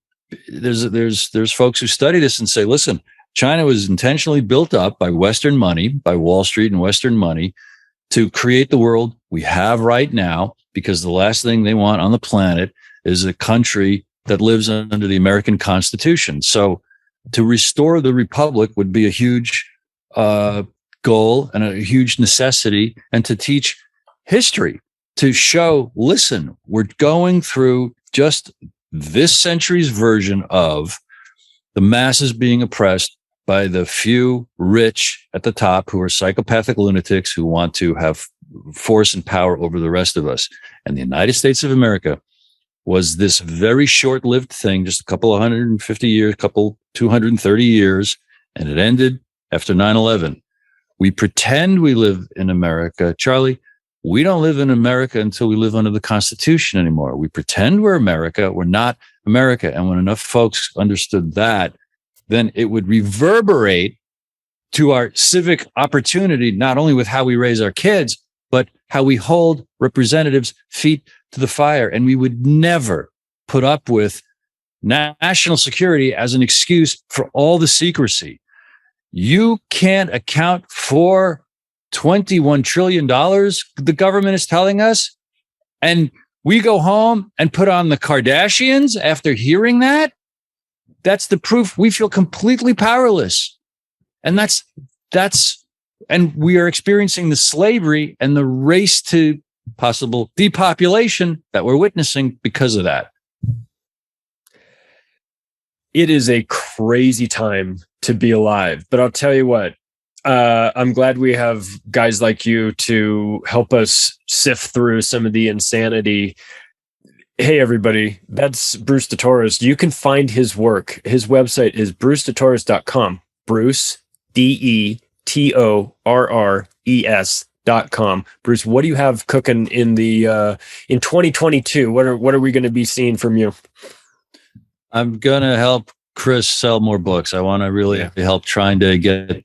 Speaker 1: there's folks who study this and say, listen, China was intentionally built up by Western money, by Wall Street and Western money, to create the world we have right now, because the last thing they want on the planet is a country that lives under the American Constitution. So to restore the republic would be a huge goal and a huge necessity, and to teach history, to show, listen, we're going through just this century's version of the masses being oppressed by the few rich at the top who are psychopathic lunatics who want to have force and power over the rest of us. And the United States of America was this very short-lived thing, just a couple of 150 years, 230 years, and it ended after 9/11. We pretend we live in America. Charlie, we don't live in America until we live under the Constitution anymore. We pretend we're America. We're not America. And when enough folks understood that, then it would reverberate to our civic opportunity, not only with how we raise our kids, but how we hold representatives' feet to the fire. And we would never put up with national security as an excuse for all the secrecy. You can't account for $21 trillion, the government is telling us. And we go home and put on the Kardashians after hearing that. That's the proof we feel completely powerless. And and we are experiencing the slavery and the race to possible depopulation that we're witnessing because of that.
Speaker 13: It is a crazy time to be alive, but I'll tell you what, I'm glad we have guys like you to help us sift through some of the insanity. Hey, everybody, that's Bruce de Torres. You can find his work. His website is brucedetorres.com. Bruce, DeTorres.com. Bruce, what do you have cooking in 2022? What are we going to be seeing from you?
Speaker 1: I'm going to help Chris sell more books. I want to really help trying to get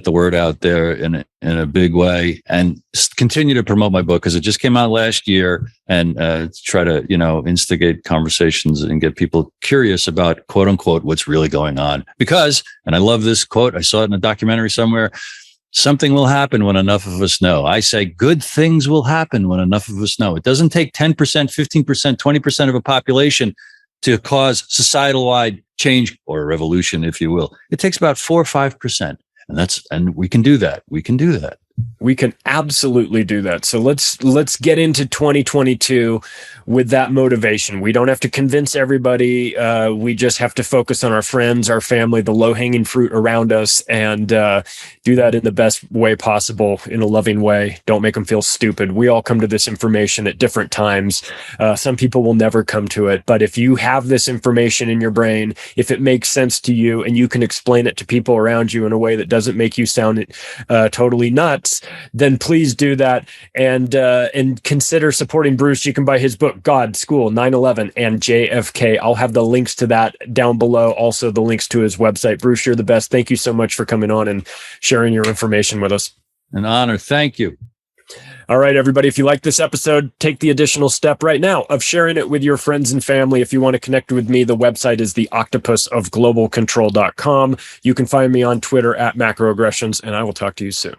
Speaker 1: the word out there in a big way, and continue to promote my book because it just came out last year, and try to, instigate conversations and get people curious about, quote unquote, what's really going on. Because, and I love this quote, I saw it in a documentary somewhere, something will happen when enough of us know. I say good things will happen when enough of us know. It doesn't take 10%, 15%, 20% of a population to cause societal-wide change or a revolution, if you will. It takes about 4 or 5%. And we can do that. We can do that.
Speaker 13: We can absolutely do that. So let's get into 2022 with that motivation. We don't have to convince everybody. We just have to focus on our friends, our family, the low-hanging fruit around us, and do that in the best way possible, in a loving way. Don't make them feel stupid. We all come to this information at different times. Some people will never come to it, but if you have this information in your brain, if it makes sense to you and you can explain it to people around you in a way that doesn't make you sound totally nuts, then please do that, and consider supporting Bruce. You can buy his book, God, School, 9/11, and JFK. I'll have the links to that down below. Also, the links to his website. Bruce, you're the best. Thank you so much for coming on and sharing your information with us.
Speaker 1: An honor. Thank you.
Speaker 13: All right, everybody, if you like this episode, take the additional step right now of sharing it with your friends and family. If you want to connect with me, the website is theoctopusofglobalcontrol.com. You can find me on Twitter at macroaggressions, and I will talk to you soon.